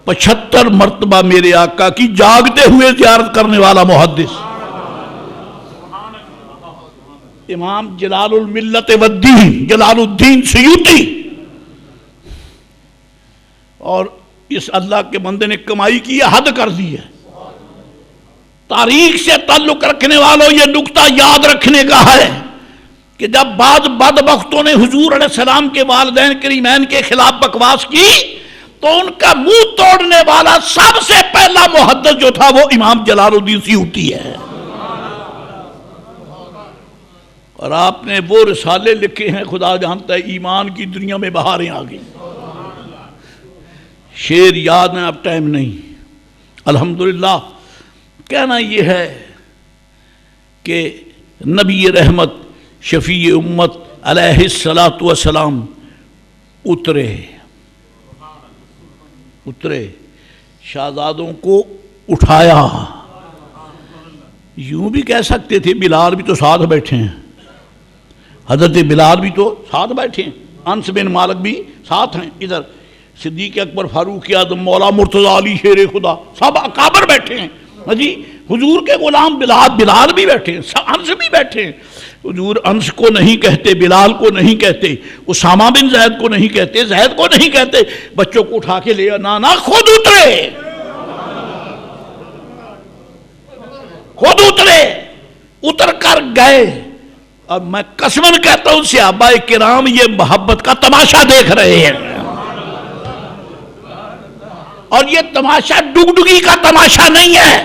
A: 75 مرتبہ میرے آقا کی جاگتے ہوئے زیارت کرنے والا محدث امام جلال الملت والدین جلال الدین سیوطی۔ اور اس اللہ کے بندے نے کمائی کی ہے، حد کر دی ہے۔ تاریخ سے تعلق رکھنے والوں یہ نکتہ یاد رکھنے کا ہے کہ جب بعض بدبختوں نے حضور علیہ السلام کے والدین کریمین کے خلاف بکواس کی تو ان کا منہ توڑنے والا سب سے پہلا محدث جو تھا وہ امام جلال الدین سیوطی ہے۔ اور آپ نے وہ رسالے لکھے ہیں، خدا جانتا ہے، ایمان کی دنیا میں بہاریں آ گئی۔ شعر یاد ہے، اب ٹائم نہیں۔ الحمدللہ کہنا یہ ہے کہ نبی رحمت شفیع امت علیہ الصلاۃ والسلام اترے، شہزادوں کو اٹھایا۔ یوں بھی کہہ سکتے تھے بلال بھی تو ساتھ بیٹھے ہیں، حضرت بلال بھی تو ساتھ بیٹھے ہیں، انس بن مالک بھی ساتھ ہیں، ادھر صدیق اکبر فاروق اعظم مولا مرتضیٰ علی شیر خدا سب اکابر بیٹھے ہیں۔ جی حضور کے غلام بلال بھی بیٹھے ہیں، انس بھی بیٹھے ہیں۔ حضور انس کو نہیں کہتے، بلال کو نہیں کہتے، اسامہ بن زید کو نہیں کہتے، زید کو نہیں کہتے، بچوں کو اٹھا کے لے نانا خود اترے، اتر کر گئے۔ اور میں قسمن کہتا ہوں صحابہ کرام یہ محبت کا تماشا دیکھ رہے ہیں، اور یہ تماشا ڈگڈگی کا تماشا نہیں ہے،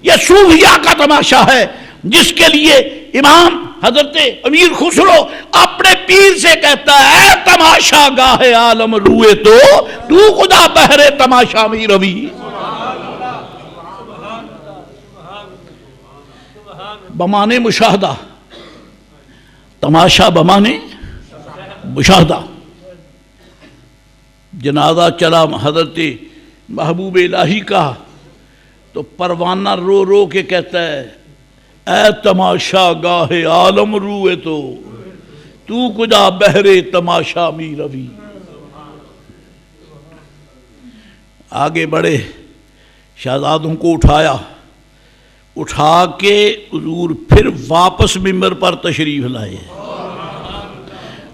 A: یہ صوفیاء کا تماشا ہے، جس کے لیے امام حضرت امیر خسرو اپنے پیر سے کہتا ہے اے تماشا گاہ عالم روئے تو خدا بہرے تماشا میں روی۔ بمانے مشاہدہ، تماشا بمانے مشاہدہ۔ جنازہ چلا حضرت محبوب الہی کا تو پروانہ رو رو کے کہتا ہے اے تماشا گاہ عالم روئے تو کجا بہرے تماشا می روی. آگے بڑھے، شہزادوں کو اٹھا کے حضور پھر واپس ممبر پر تشریف لائے،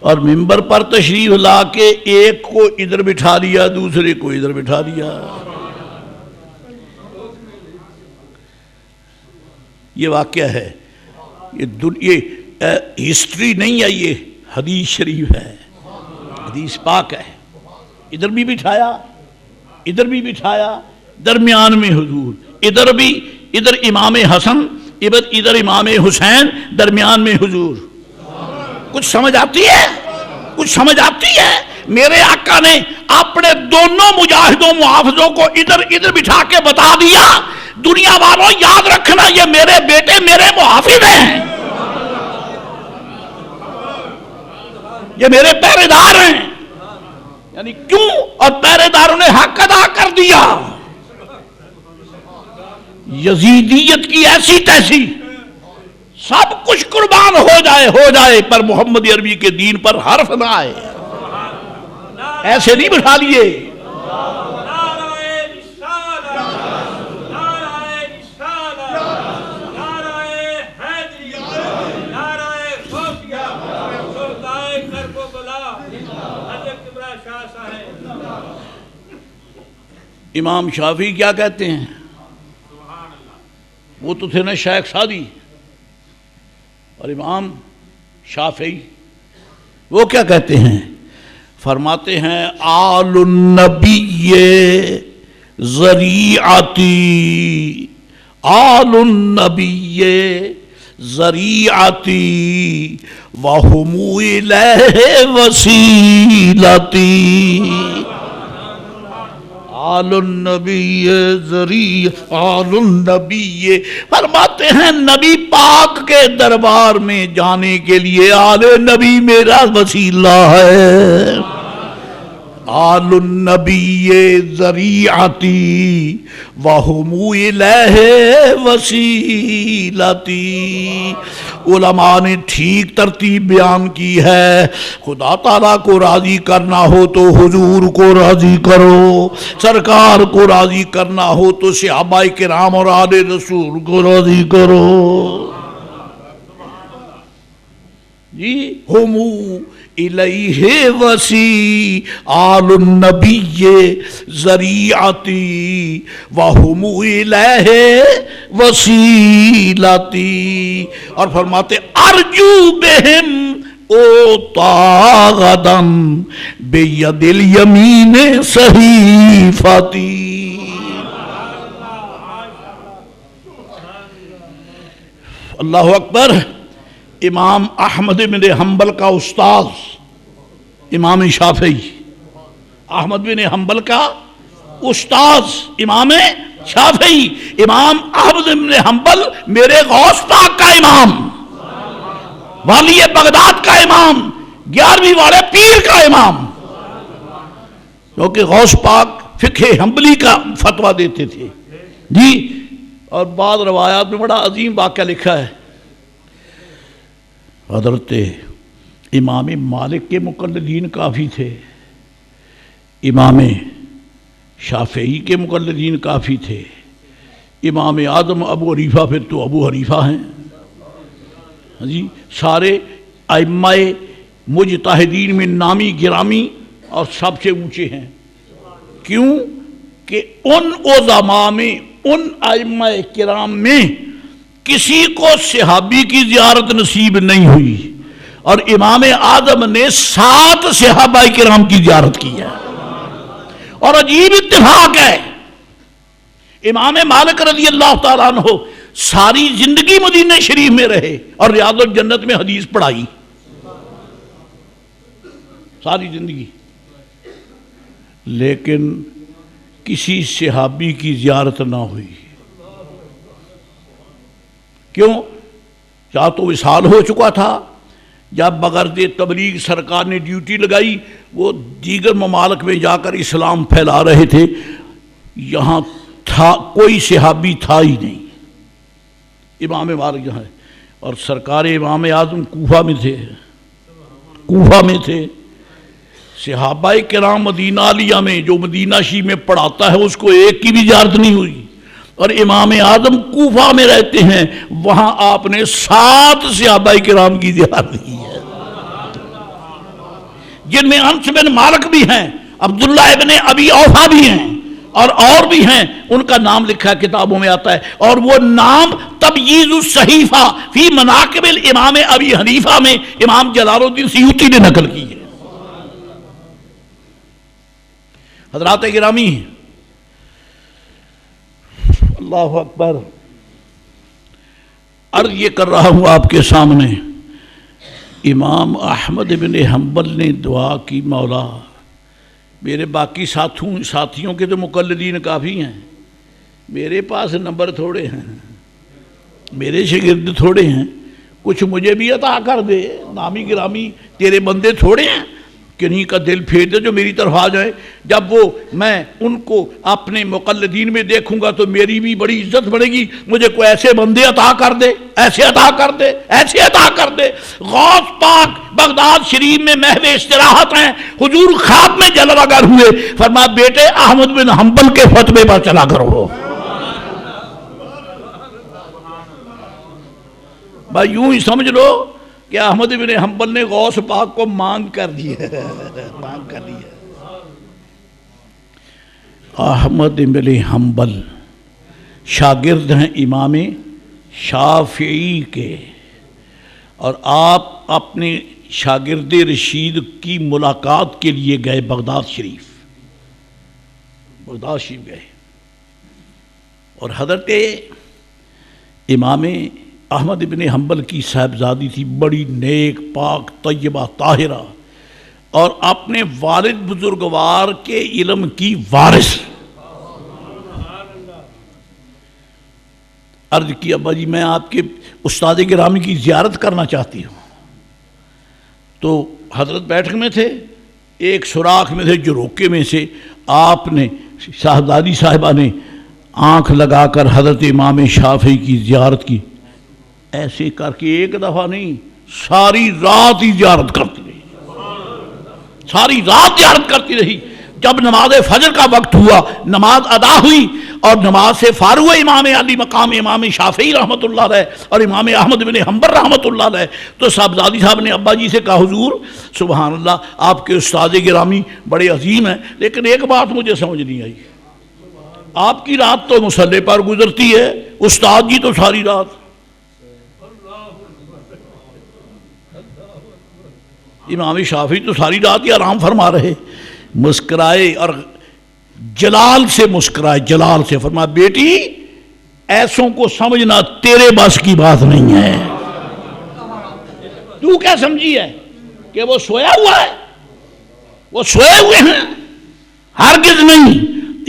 A: اور ممبر پر تشریف لا کے ایک کو ادھر بٹھا لیا، دوسرے کو ادھر بٹھا لیا. یہ واقعہ ہے، یہ ہسٹری نہیں ہے، یہ حدیث شریف ہے، حدیث پاک ہے. ادھر بھی بٹھایا، ادھر بھی بٹھایا، درمیان میں حضور، ادھر امام حسن، ادھر امام حسین، درمیان میں حضور. کچھ سمجھ آتی ہے؟ کچھ سمجھ آتی ہے؟ میرے آقا نے اپنے دونوں مجاہدوں محافظوں کو ادھر بٹھا کے بتا دیا دنیا والوں یاد رکھنا یہ میرے بیٹے میرے محافظ ہیں، یہ میرے پہرے دار ہیں. یعنی کیوں؟ اور پہرے داروں نے حق ادا کر دیا. یزیدیت کی ایسی تیسی سب کچھ قربان ہو جائے پر محمد عربی کے دین پر حرف نہ آئے. ایسے نہیں بٹھا لیے. امام شافعی کیا کہتے ہیں؟ وہ تو تھے نا شیخ سعدی، اور امام شافعی وہ کیا کہتے ہیں؟ فرماتے ہیں آل النبی ذریعتی، آل النبی ذریعتی وہم الیہ وسیلتی. آل النبی آل النبی فرماتے ہیں نبی پاک کے دربار میں جانے کے لیے آل نبی میرا وسیلہ ہے. آل النبی ذریعتی وہم الیہ وسیلتی. علماء نے ٹھیک ترتیب بیان کی ہے. خدا تعالیٰ کو راضی کرنا ہو تو حضور کو راضی کرو، سرکار کو راضی کرنا ہو تو صحابہ کرام اور آل رسول کو راضی کرو. جی ہمو الیہ وسی آل النبی ذریعتی وہم الیہ وسیلتی. اور فرماتے ارجو بہم اوتا غدن بید الیمین صحیفتی. اللہ اکبر. امام احمد بن حنبل کا استاذ امام شافعی، احمد بن حنبل کا استاذ امام شافعی، امام احمد بن حنبل میرے غوث پاک کا امام، والی بغداد کا امام، 11ویں والے پیر کا امام، کیونکہ غوث پاک فقہ حنبلی کا فتویٰ دیتے تھے. جی اور بعض روایات میں بڑا عظیم واقعہ لکھا ہے. حضرت امام مالک کے مقلدین کافی تھے، امام شافعی کے مقلدین کافی تھے، امام اعظم ابو حنیفہ پھر تو ابو حنیفہ ہیں. جی سارے ائمہ مجتہدین میں نامی گرامی اور سب سے اونچے ہیں. کیوں کہ ان علماء میں، ان ائمہ کرام میں کسی کو صحابی کی زیارت نصیب نہیں ہوئی، اور امام اعظم نے 7 صحابہ کرام کی زیارت کی ہے. اور عجیب اتفاق ہے، امام مالک رضی اللہ تعالیٰ عنہ ساری زندگی مدینہ شریف میں رہے اور ریاض الجنت میں حدیث پڑھائی ساری زندگی، لیکن کسی صحابی کی زیارت نہ ہوئی. کیوں؟ یا تو وصال ہو چکا تھا، جب بغرض تبلیغ سرکار نے ڈیوٹی لگائی، وہ دیگر ممالک میں جا کر اسلام پھیلا رہے تھے. یہاں تھا کوئی صحابی تھا ہی نہیں، امام مالک جہاں ہے، اور سرکار امام اعظم کوفہ میں تھے، کوفہ میں تھے۔ صحابہ کرام مدینہ علیہ میں جو مدینہ شریف میں پڑھاتا ہے اس کو ایک کی بھی زیارت نہیں ہوئی، اور امام اعظم کوفہ میں رہتے ہیں، وہاں آپ نے 7 صحابہ کرام کی زیارت کی ہے، جن میں انس بن مالک بھی ہیں، عبداللہ ابن ابی اوفا بھی ہیں، اور بھی ہیں، ان کا نام لکھا ہے کتابوں میں آتا ہے، اور وہ نام تمییز الصحیفہ فی مناقب الامام ابی حنیفہ میں امام جلال الدین سیوطی نے نقل کی ہے۔ حضرات گرامی، اللہ اکبر، عرض یہ کر رہا ہوں آپ کے سامنے، امام احمد بن حنبل نے دعا کی، مولا میرے باقی ساتھیوں کے تو مقلدین کافی ہیں، میرے پاس نمبر تھوڑے ہیں، میرے شاگرد تھوڑے ہیں، کچھ مجھے بھی عطا کر دے، نامی گرامی تیرے بندے تھوڑے ہیں، کنہیں کا دل پھیر دے جو میری طرف آ جائے، جب وہ میں ان کو اپنے مقلدین میں دیکھوں گا تو میری بھی بڑی عزت بڑھے گی، مجھے کوئی ایسے بندے عطا کر دے، ایسے عطا کر دے، ایسے عطا کر دے۔ غوث پاک بغداد شریف میں محو استراحت ہیں، حضور خواب میں جلوہ گر ہوئے، فرمایا بیٹے احمد بن حنبل کے فتوے پر چلا کرو۔ بھائی یوں ہی سمجھ لو کہ احمد بن حنبل نے غوث پاک کو مانگ کر دی ہے، مانگ کر دی ہے۔ احمد بن حنبل شاگرد ہیں امام شافعی کے، اور آپ اپنے شاگرد رشید کی ملاقات کے لیے گئے بغداد شریف گئے، اور حضرت امام احمد بن حنبل کی صاحبزادی تھی، بڑی نیک پاک طیبہ طاہرہ، اور اپنے والد بزرگوار کے علم کی وارث۔ عرض کی ابا جی میں آپ کے استاد گرامی کی زیارت کرنا چاہتی ہوں، تو حضرت بیٹھک میں تھے، ایک سوراخ میں تھے جروکے میں سے آپ نے صاحبزادی صاحبہ نے آنکھ لگا کر حضرت امام شافعی کی زیارت کی، ایسے کر کے ایک دفعہ نہیں، ساری رات ہی زیارت کرتی رہی، ساری رات زیارت کرتی رہی۔ جب نماز فجر کا وقت ہوا، نماز ادا ہوئی اور نماز سے فارغ ہوئے امام علی مقام امام شافعی رحمۃ اللہ علیہ اور امام احمد بن حنبل رحمۃ اللہ علیہ، تو صاحبزادی صاحب نے ابا جی سے کہا حضور سبحان اللہ آپ کے استاد گرامی بڑے عظیم ہیں، لیکن ایک بات مجھے سمجھ نہیں آئی، آپ کی رات تو مصلی پر گزرتی ہے، استاد جی تو ساری رات۔ امام شافعی تو ساری رات ہی آرام فرما رہے، مسکرائے اور جلال سے مسکرائے، جلال سے فرمایا بیٹی ایسوں کو سمجھنا تیرے بس کی بات نہیں ہے، تو کیا سمجھی ہے کہ وہ سویا ہوا ہے؟ وہ سوئے ہوئے ہیں؟ ہرگز نہیں۔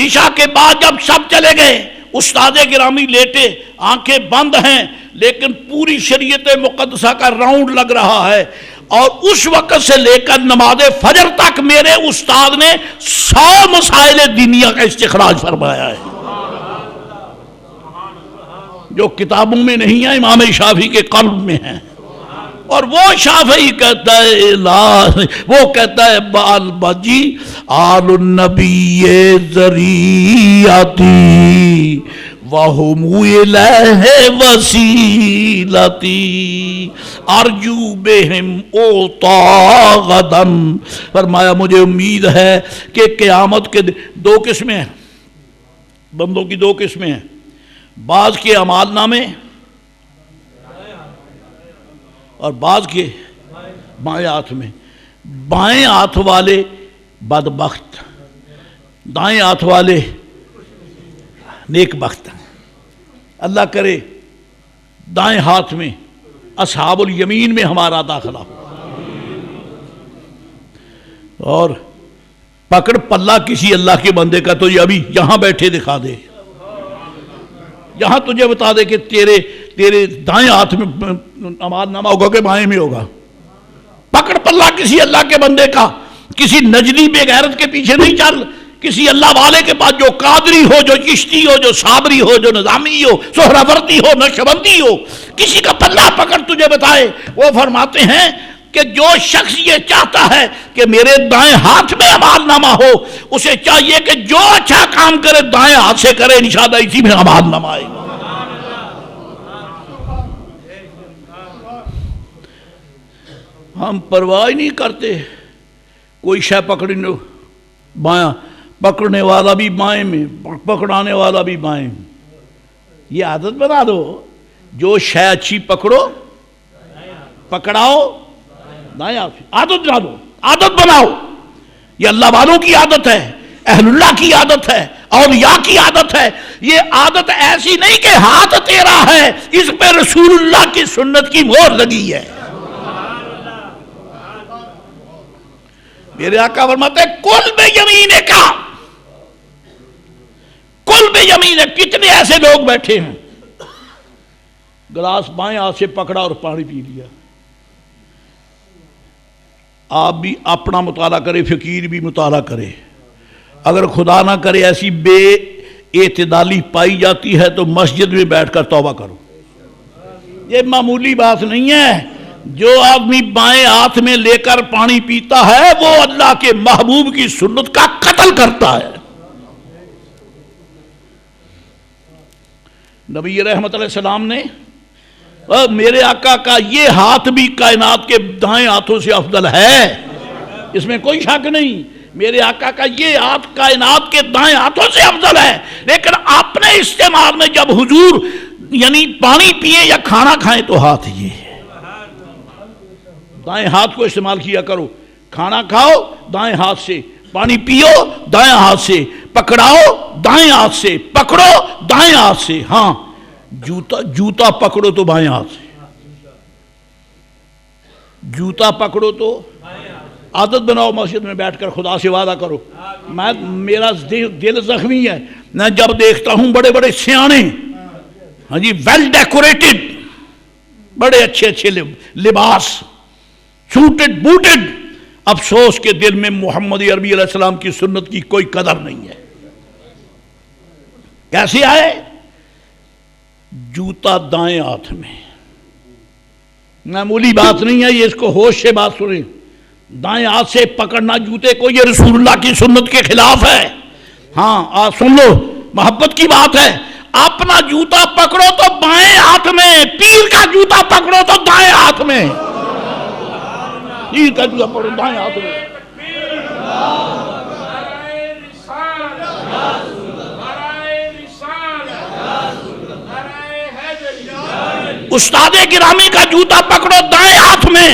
A: عشاء کے بعد جب سب چلے گئے، استاد گرامی لیٹے، آنکھیں بند ہیں، لیکن پوری شریعت مقدسہ کا راؤنڈ لگ رہا ہے، اور اس وقت سے لے کر نماز فجر تک میرے استاد نے 100 مسائل دینیہ کا استخراج فرمایا ہے، جو کتابوں میں نہیں ہے، امام شافعی کے قلب میں ہیں۔ اور وہ شافعی کہتا ہے وہ کہتا ہے بال بجی آل النبی ذریعتی وَهُمُ إِلَيْهِ وَسِيلَتِي أَرْجُو بِهِمْ أُوطَىٰ غَدًا، فرمایا مجھے امید ہے کہ قیامت کے دو قسمیں ہیں، بندوں کی دو قسمیں ہیں، بعض کے اعمال نامے اور بعض کے بائیں ہاتھ میں، بائیں ہاتھ والے بدبخت، دائیں ہاتھ والے نیک بخت ہیں۔ اللہ کرے دائیں ہاتھ میں اصحاب الیمین میں ہمارا داخلہ ہو، اور پکڑ پلہ کسی اللہ کے بندے کا تو یہ ابھی یہاں بیٹھے دکھا دے، یہاں تجھے بتا دے کہ تیرے دائیں ہاتھ میں اعمال نامہ ہوگا کہ بائیں میں ہوگا۔ پکڑ پلہ کسی اللہ کے بندے کا، کسی نجدی بے غیرت کے پیچھے نہیں چل، کسی اللہ والے کے پاس جو قادری ہو، جو چشتی ہو، جو صابری ہو، جو نظامی ہو، سہروردی ہو، نقشبندی ہو، کسی کا پلہ پکڑ تجھے بتائے، وہ فرماتے ہیں کہ جو شخص یہ چاہتا ہے کہ میرے دائیں ہاتھ میں اعمال نامہ ہو، اسے چاہیے کہ جو اچھا کام کرے دائیں ہاتھ سے کرے، انشاءاللہ اسی میں اعمال نامہ آئے گا۔ ہم پرواہ نہیں کرتے، کوئی شے پکڑنے بایاں، پکڑنے والا بھی بائیں میں، پکڑانے والا بھی بائیں میں۔ یہ عادت بنا دو، جو شے اچھی پکڑو، پکڑاؤ دائیں ہاتھ سے، عادت بنا دو، عادت بناؤ۔ یہ اللہ والوں کی عادت ہے، اہل اللہ کی عادت ہے، اولیاء کی عادت ہے۔ یہ عادت ایسی نہیں کہ ہاتھ تیرا ہے، اس پہ رسول اللہ کی سنت کی مہر لگی ہے۔ میرے آقا فرماتے ہیں کل بے یمینے کا، کل بے یمینے۔ کتنے ایسے لوگ بیٹھے ہیں، گلاس بائیں ہاتھ سے پکڑا اور پانی پی لیا۔ آپ بھی اپنا مطالعہ کرے، فقیر بھی مطالعہ کرے، اگر خدا نہ کرے ایسی بے اعتدالی پائی جاتی ہے تو مسجد میں بیٹھ کر توبہ کرو۔ یہ معمولی بات نہیں ہے۔ جو آدمی بائیں ہاتھ میں لے کر پانی پیتا ہے وہ اللہ کے محبوب کی سنت کا قتل کرتا ہے۔ نبی رحمت علیہ السلام نے میرے آقا کا یہ ہاتھ بھی کائنات کے دائیں ہاتھوں سے افضل ہے، اس میں کوئی شک نہیں۔ میرے آقا کا یہ ہاتھ کائنات کے دائیں ہاتھوں سے افضل ہے، لیکن اپنے استعمال میں جب حضور یعنی پانی پیے یا کھانا کھائیں تو ہاتھ یہ ہے، دائیں ہاتھ کو استعمال کیا کرو۔ کھانا کھاؤ دائیں ہاتھ سے، پانی پیو دائیں ہاتھ سے، پکڑاؤ دائیں ہاتھ سے، پکڑو دائیں ہاتھ سے۔ ہاں جوتا پکڑو تو بائیں ہاتھ سے، جوتا پکڑو تو عادت بناؤ۔ مسجد میں بیٹھ کر خدا سے وعدہ کرو، میرا دل زخمی ہے، میں جب دیکھتا ہوں بڑے بڑے سیانے، ہاں جی، ویل ڈیکوریٹڈ، بڑے اچھے اچھے لباس، سوٹڈ بوٹڈ، افسوس کے دل میں محمد عربی علیہ السلام کی سنت کی کوئی قدر نہیں ہے۔ کیسے آئے؟ جوتا دائیں ہاتھ میں، معمولی بات نہیں ہے یہ، اس کو ہوش سے بات سنیں۔ دائیں ہاتھ سے پکڑنا جوتے کو یہ رسول اللہ کی سنت کے خلاف ہے۔ ہاں آپ سن لو، محبت کی بات ہے، اپنا جوتا پکڑو تو بائیں ہاتھ میں، پیر کا جوتا پکڑو تو دائیں ہاتھ میں، پیر کا جوتا پکڑو دائیں ہاتھ میں۔ استاد گرامی کا جوتا پکڑو دائیں ہاتھ میں۔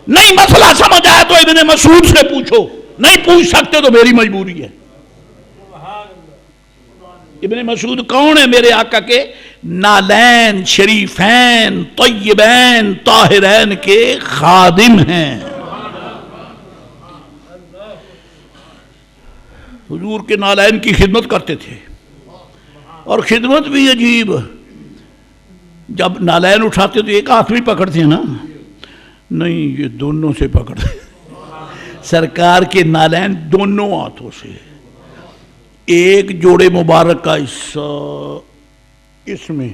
A: نہیں مسئلہ سمجھ آیا تو ابن مسعود سے پوچھو، نہیں پوچھ سکتے تو میری مجبوری ہے۔ ابن مسعود کون ہے؟ میرے آقا کے نالین شریفین طیبین طاہرین کے خادم ہیں۔ حضور کے نالین کی خدمت کرتے تھے، اور خدمت بھی عجیب، جب نالین اٹھاتے تو ایک ہاتھ بھی پکڑتے ہیں نا، نہیں یہ دونوں سے پکڑتے، سرکار کے نالین دونوں ہاتھوں سے، ایک جوڑے مبارک کا حصہ اس میں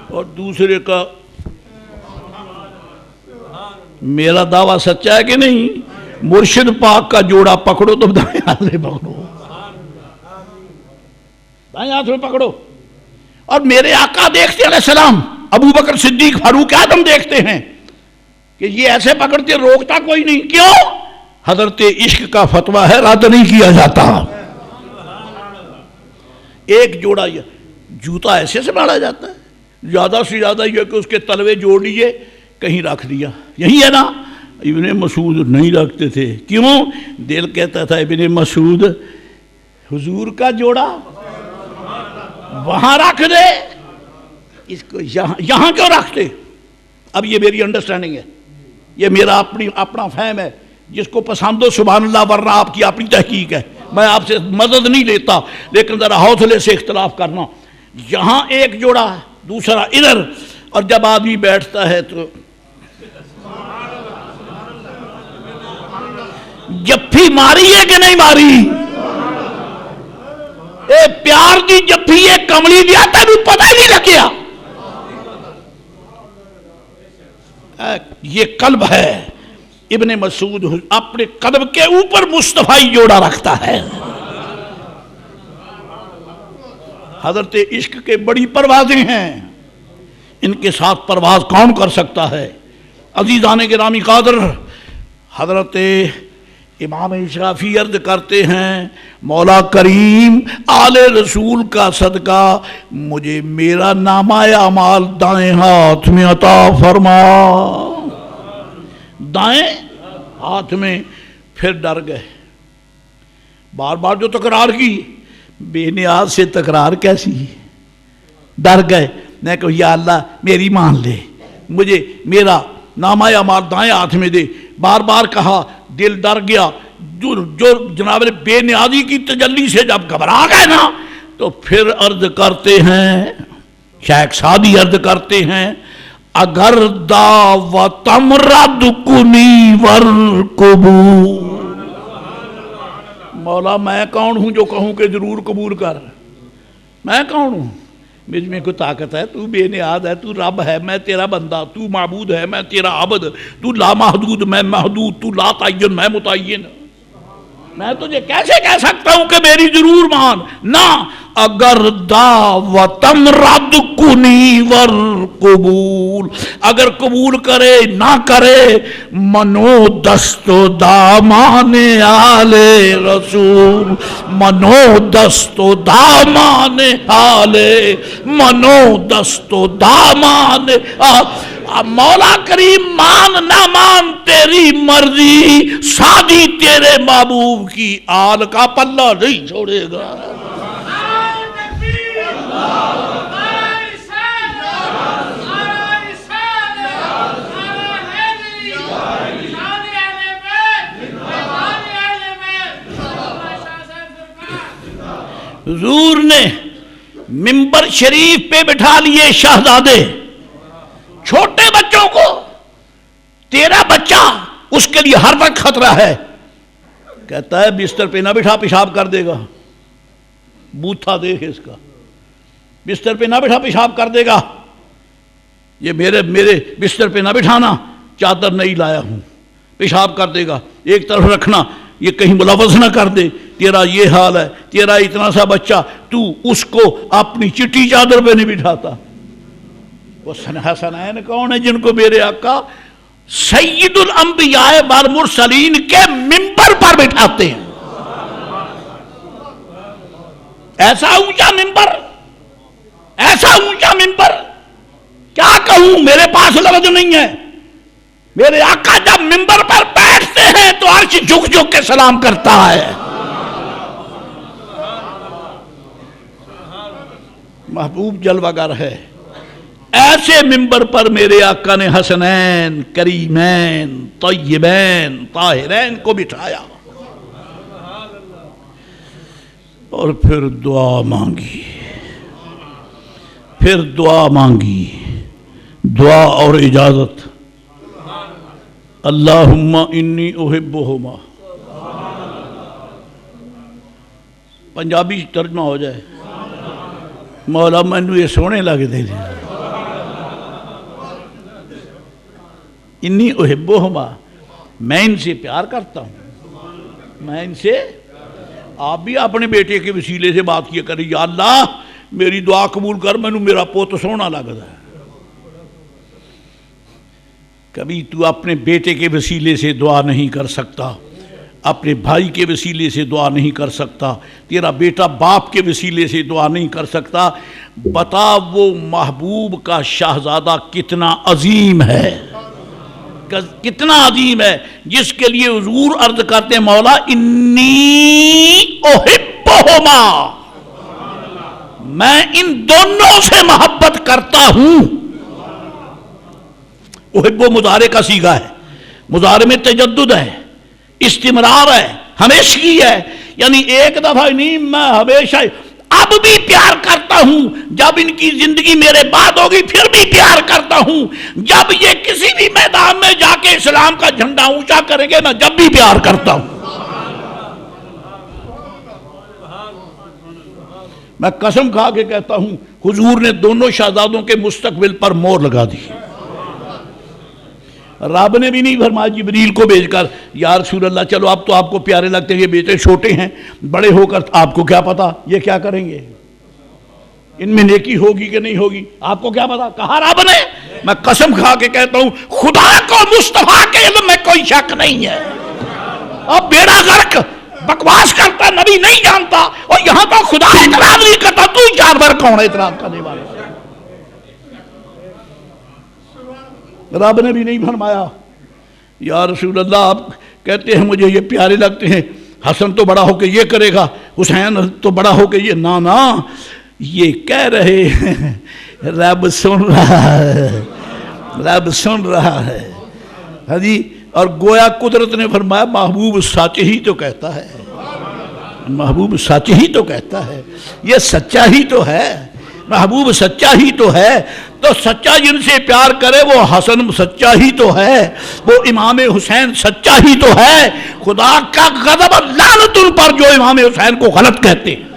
A: اور دوسرے کا، میرا دعویٰ سچا ہے کہ نہیں؟ مرشد پاک کا جوڑا پکڑو تو دائیں ہاتھ میں پکڑو، دائیں ہاتھ میں پکڑو۔ اور میرے آقا دیکھتے علیہ السلام، ابو بکر صدیق فاروق اعظم دیکھتے ہیں کہ یہ ایسے پکڑتے، روکتا کوئی نہیں، کیوں؟ حضرت عشق کا فتویٰ ہے، رد نہیں کیا جاتا۔ ایک جوڑا یہ جوتا ایسے سے مارا جاتا ہے، زیادہ سے زیادہ یہ کہ اس کے تلوے جوڑ لیے کہیں رکھ دیا، یہی ہے نا۔ ابن مسعود نہیں رکھتے تھے، کیوں؟ دل کہتا تھا ابن مسعود حضور کا جوڑا وہاں رکھ دے، اس کو یہاں کیوں رکھتے؟ اب یہ میری انڈرسٹینڈنگ ہے، یہ میرا اپنا فہم ہے، جس کو پسند ہو سبحان اللہ، ورنہ آپ کی اپنی تحقیق ہے، میں آپ سے مدد نہیں لیتا، لیکن ذرا حوصلے سے اختلاف کرنا۔ یہاں ایک جوڑا دوسرا ادھر، اور جب آدمی بیٹھتا ہے تو جپھی ماری ہے کہ نہیں ماری؟ یار دی جفی کملی دیا تینوں پتہ ہی نہیں لگیا. یہ قلب ہے. ابن مسعود اپنے قلب کے اوپر مصطفی جوڑا رکھتا ہے. حضرت عشق کے بڑی پروازیں ہیں، ان کے ساتھ پرواز کون کر سکتا ہے؟ عزیزان گرامی قادر، حضرت امام اشرافی عرض کرتے ہیں مولا کریم آل رسول کا صدقہ مجھے میرا نامہ اعمال دائیں ہاتھ میں عطا فرما. دائیں ہاتھ میں. پھر ڈر گئے، بار بار جو تکرار کی، بے نیاز سے تکرار کیسی؟ ڈر گئے. میں کہا یا اللہ میری مان لے، مجھے میرا نامہ اعمال دائیں ہاتھ میں دے. بار بار کہا، دل ڈر گیا. جو جناب بے نیازی کی تجلی سے جب گھبرا گئے نا، تو پھر عرض کرتے ہیں، شیخ سعدی عرض کرتے ہیں اگر دعوتم رد کنی ورقبول. مولا میں کون ہوں جو کہوں کہ ضرور قبول کر؟ میں کون ہوں؟ مجھ میں کوئی طاقت ہے؟ تو بے نیاز ہے، تو رب ہے، میں تیرا بندہ. تو معبود ہے، میں تیرا عبد. تو لا محدود، میں محدود. تو لا تعین، میں متعین. میں تجھے کیسے کہہ سکتا ہوں کہ میری ضرور مان؟ نہ. اگر دعوتم رد کنی ورقبول، اگر قبول کرے نہ کرے منو دست و دامان آل رسول. منو دست و دامان آل، منو دست و دامان. مولا کریم مان نہ مان تیری مرضی، سادی تیرے محبوب کی آل کا پلہ نہیں چھوڑے گا. حضور نے منبر شریف پہ بٹھا لیے شہزادے، چھوٹے بچوں کو. تیرا بچہ اس کے لیے ہر وقت خطرہ ہے. کہتا ہے بستر پہ نہ بٹھا، پیشاب کر دے گا. بوتھا دیکھ اس کا، بستر پہ نہ بٹھا پیشاب کر دے گا. یہ میرے بستر پہ نہ بٹھانا، چادر نہیں لایا ہوں، پیشاب کر دے گا. ایک طرف رکھنا، یہ کہیں ملوث نہ کر دے. تیرا یہ حال ہے، تیرا اتنا سا بچہ، تو اس کو اپنی چٹی چادر پہ نہیں بٹھاتا. وہ حسنین کون ہے جن کو میرے آقا سید الانبیاء والمرسلین کے منبر پر بٹھاتے ہیں؟ ایسا اونچا منبر، ایسا اونچا منبر، کیا کہوں؟ میرے پاس لفظ نہیں ہے. میرے آقا جب منبر پر بیٹھتے ہیں تو عرش جھک جھک کے سلام کرتا ہے. محبوب جلوہ گر ہے. ایسے منبر پر میرے آقا نے حسنین، کریمین، طیبین، طاہرین کو بٹھایا اور پھر دعا مانگی. پھر دعا مانگی، دعا اور اجازت. اللہم انی احبہما. پنجابی ترجمہ ہو جائے، مولا مینوں یہ سونے لگ دے. انی احبہما، میں ان سے پیار کرتا ہوں، میں ان سے. آپ بھی اپنے بیٹے کے وسیلے سے بات کیا کریں، یا اللہ میری دعا قبول کر، مینوں میرا پوت سونا لگتا ہے. کبھی تو اپنے بیٹے کے وسیلے سے دعا نہیں کر سکتا، اپنے بھائی کے وسیلے سے دعا نہیں کر سکتا، تیرا بیٹا باپ کے وسیلے سے دعا نہیں کر سکتا. بتا وہ محبوب کا شہزادہ کتنا عظیم ہے، کتنا عظیم ہے، جس کے لیے حضور عرض کرتے ہیں مولا انی احبہما، میں ان دونوں سے محبت کرتا ہوں. احب مضارع کا صیغہ ہے، مضارع میں تجدد ہے، استمرار ہے، ہمیشگی ہے. یعنی ایک دفعہ نہیں، میں ہمیشہ اب بھی پیار کرتا ہوں. جب ان کی زندگی میرے بعد ہوگی پھر بھی پیار کرتا ہوں. جب یہ کسی بھی میدان میں جا کے اسلام کا جھنڈا اونچا کریں گے میں جب بھی پیار کرتا ہوں. میں قسم کھا کے کہتا ہوں حضور نے دونوں شہزادوں کے مستقبل پر مور لگا دی. رب نے بھی نہیں فرمایا جبریل کو بھیج کر یا رسول اللہ چلو اب تو آپ کو پیارے لگتے ہیں، یہ بیٹے چھوٹے ہیں، بڑے ہو کر آپ کو کیا پتا یہ کیا کریں گے، ان میں نیکی ہوگی کہ نہیں ہوگی، آپ کو کیا پتا. کہا رب نے. میں قسم کھا کے کہتا ہوں خدا کو مصطفیٰ کے علم میں کوئی شک نہیں ہے. اب بیڑا غرق بکواس کرتا نبی نہیں جانتا، اور یہاں تو خدا اعتراض نہیں کرتا، تو جانور کون ہے اعتراض کرنے والا. رب نے بھی نہیں فرمایا یا رسول اللہ آپ کہتے ہیں مجھے یہ پیارے لگتے ہیں، حسن تو بڑا ہو کے یہ کرے گا، حسین تو بڑا ہو کے یہ، نا یہ کہہ رہے ہیں رب سن رہا ہے، رب سن رہا ہے. ہاں جی. اور گویا قدرت نے فرمایا محبوب سچ ہی تو کہتا ہے، محبوب سچ ہی تو کہتا ہے، یہ سچا ہی تو ہے، محبوب سچا ہی تو ہے. تو سچا جن سے پیار کرے وہ حسن سچا ہی تو ہے، وہ امام حسین سچا ہی تو ہے. خدا کا غضب لعنت ان پر جو امام حسین کو غلط کہتے ہیں.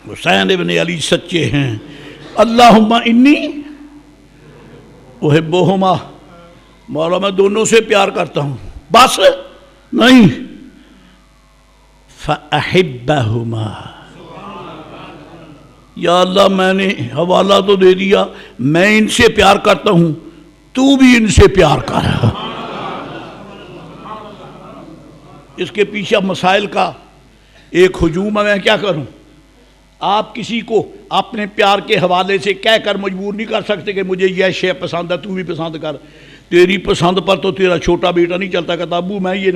A: حسین ابن علی سچے ہیں. اللہم انی احبہما، مولا میں دونوں سے پیار کرتا ہوں، بس نہیں، فاحبہما، یا اللہ میں نے حوالہ تو دے دیا، میں ان سے پیار کرتا ہوں، تو بھی ان سے پیار کر. اس کے پیچھے مسائل کا ایک ہجوم ہے. میں کیا کروں؟ آپ کسی کو اپنے پیار کے حوالے سے کہہ کر مجبور نہیں کر سکتے کہ مجھے یہ شے پسند ہے تو بھی پسند کر. تیری پسند پر تو تیرا چھوٹا بیٹا نہیں چلتا، کہتا ابو میں یہ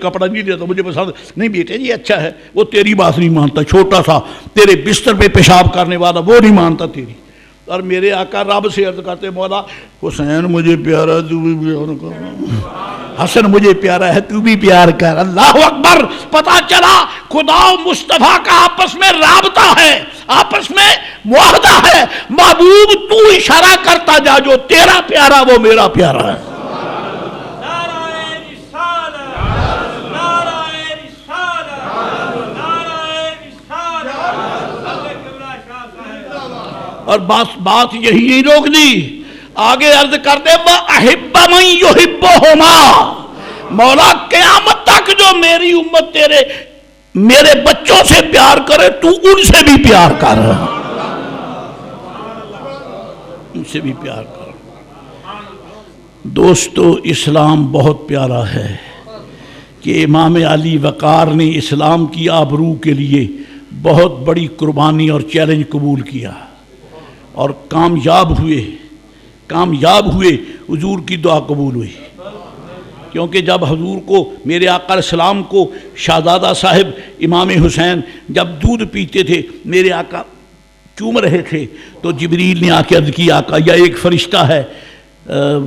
A: کپڑا نہیں دیتا، مجھے پسند نہیں. بیٹے یہ اچھا ہے، وہ تیری بات نہیں مانتا. چھوٹا سا تیرے بستر پہ پیشاب کرنے والا وہ نہیں مانتا تیری. اور میرے آقا رب سے عرض کرتے مولا حسین مجھے پیارا تو بھی پیار کر، حسن مجھے پیارا ہے تو بھی پیار کر. اللہ اکبر. پتا چلا خدا و مصطفیٰ کا آپس میں رابطہ ہے، آپس میں معاہدہ ہے. محبوب تو اشارہ کرتا جا جو تیرا پیارا وہ میرا پیارا ہے. اور بات یہی نہیں روک دی، آگے عرض کر دے وَأَحِبَّ مَن يُحِبُّهُمَا، مولا قیامت تک جو میری امت میرے بچوں سے پیار کرے تو ان سے بھی پیار کر، ان سے بھی پیار کر. دوستو اسلام بہت پیارا ہے کہ امام علی وقار نے اسلام کی آبرو کے لیے بہت بڑی قربانی اور چیلنج قبول کیا اور کامیاب ہوئے. حضور کی دعا قبول ہوئی، کیونکہ جب حضور کو میرے آقا علیہ السلام کو شہزادہ صاحب امام حسین جب دودھ پیتے تھے میرے آقا چوم رہے تھے تو جبریل نے آ کے عرض کی آقا یا ایک فرشتہ ہے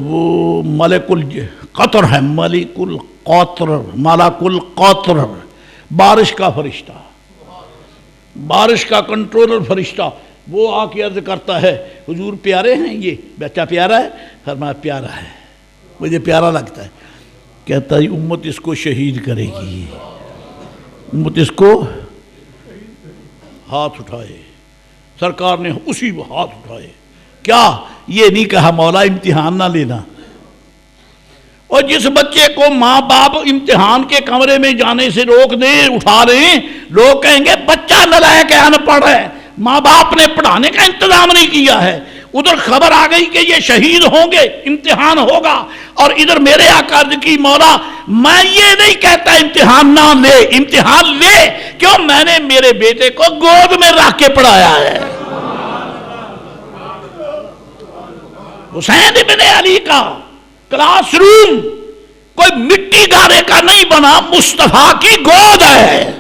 A: وہ ملک القطر ہے، ملک القطر، بارش کا فرشتہ، بارش کا کنٹرولر فرشتہ، وہ آ کے عرض کرتا ہے حضور پیارے ہیں یہ بچہ پیارا ہے؟ فرمایا پیارا ہے، مجھے پیارا لگتا ہے. کہتا ہے امت اس کو شہید کرے گی، امت اس کو ہاتھ اٹھائے. سرکار نے اسی ہاتھ اٹھائے. کیا یہ نہیں کہا مولا امتحان نہ لینا؟ اور جس بچے کو ماں باپ امتحان کے کمرے میں جانے سے روک دیں اٹھا رہے ہیں، لوگ کہیں گے بچہ نالائق ہے، ان پڑھ ہے، ماں باپ نے پڑھانے کا انتظام نہیں کیا ہے. ادھر خبر آ گئی کہ یہ شہید ہوں گے، امتحان ہوگا، اور ادھر میرے آقا کی مولا میں یہ نہیں کہتا امتحان نہ لے، امتحان لے، کیوں میں نے میرے بیٹے کو گود میں رکھ کے پڑھایا ہے. حسین ابن علی کا کلاس روم کوئی مٹی گارے کا نہیں بنا، مصطفیٰ کی گود ہے،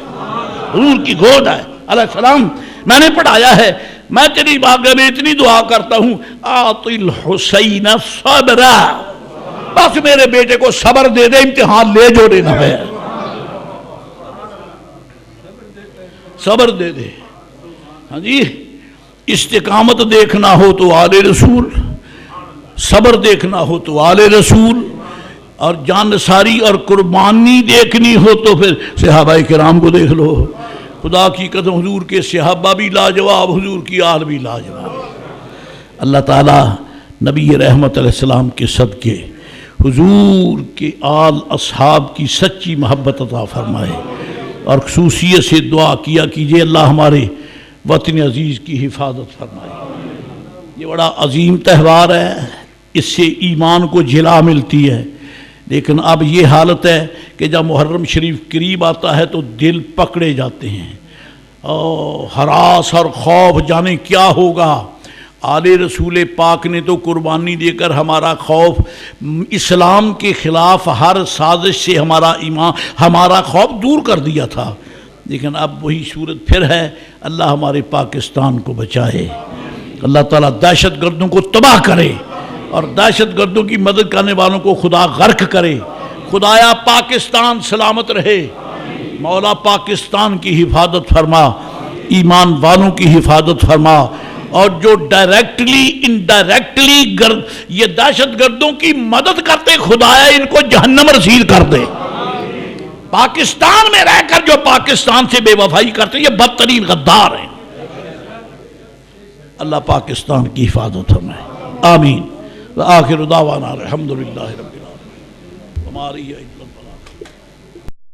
A: حضور کی گود ہے علیہ السلام. میں نے پڑھایا ہے. میں تیری بارگاہ میں اتنی دعا کرتا ہوں آت الحسین صبرا، بس میرے بیٹے کو صبر دے دے، امتحان لے جو لینا ہے، صبر دے دے. ہاں جی. استقامت دیکھنا ہو تو آل رسول، صبر دیکھنا ہو تو آل رسول، اور جان نثاری اور قربانی دیکھنی ہو تو پھر صحابہ کرام کو دیکھ لو. خدا کی قسم حضور کے صحابہ بھی لاجواب، حضور کی آل بھی لاجواب. اللہ تعالیٰ نبی رحمت علیہ السلام کے صدقے حضور کے آل اصحاب کی سچی محبت عطا فرمائے. اور خصوصیت سے دعا کیا کیجئے اللہ ہمارے وطن عزیز کی حفاظت فرمائے. یہ بڑا عظیم تہوار ہے، اس سے ایمان کو جلا ملتی ہے. لیکن اب یہ حالت ہے کہ جب محرم شریف قریب آتا ہے تو دل پکڑے جاتے ہیں، ہراس اور خوف جانے کیا ہوگا. آل رسول پاک نے تو قربانی دے کر ہمارا خوف، اسلام کے خلاف ہر سازش سے ہمارا خوف دور کر دیا تھا. لیکن اب وہی صورت پھر ہے. اللہ ہمارے پاکستان کو بچائے، اللہ تعالیٰ دہشت گردوں کو تباہ کرے اور دہشت گردوں کی مدد کرنے والوں کو خدا غرق کرے. خدایا پاکستان سلامت رہے، مولا پاکستان کی حفاظت فرما، ایمان والوں کی حفاظت فرما. اور جو ڈائریکٹلی انڈائریکٹلی یہ دہشت گردوں کی مدد کرتے، خدایا ان کو جہنم رسید کر دے. پاکستان میں رہ کر جو پاکستان سے بے وفائی کرتے یہ بدترین غدار ہیں. اللہ پاکستان کی حفاظت فرمائے. آمین. وآخر دعوانا الحمدللہ رب العالمین. ہماری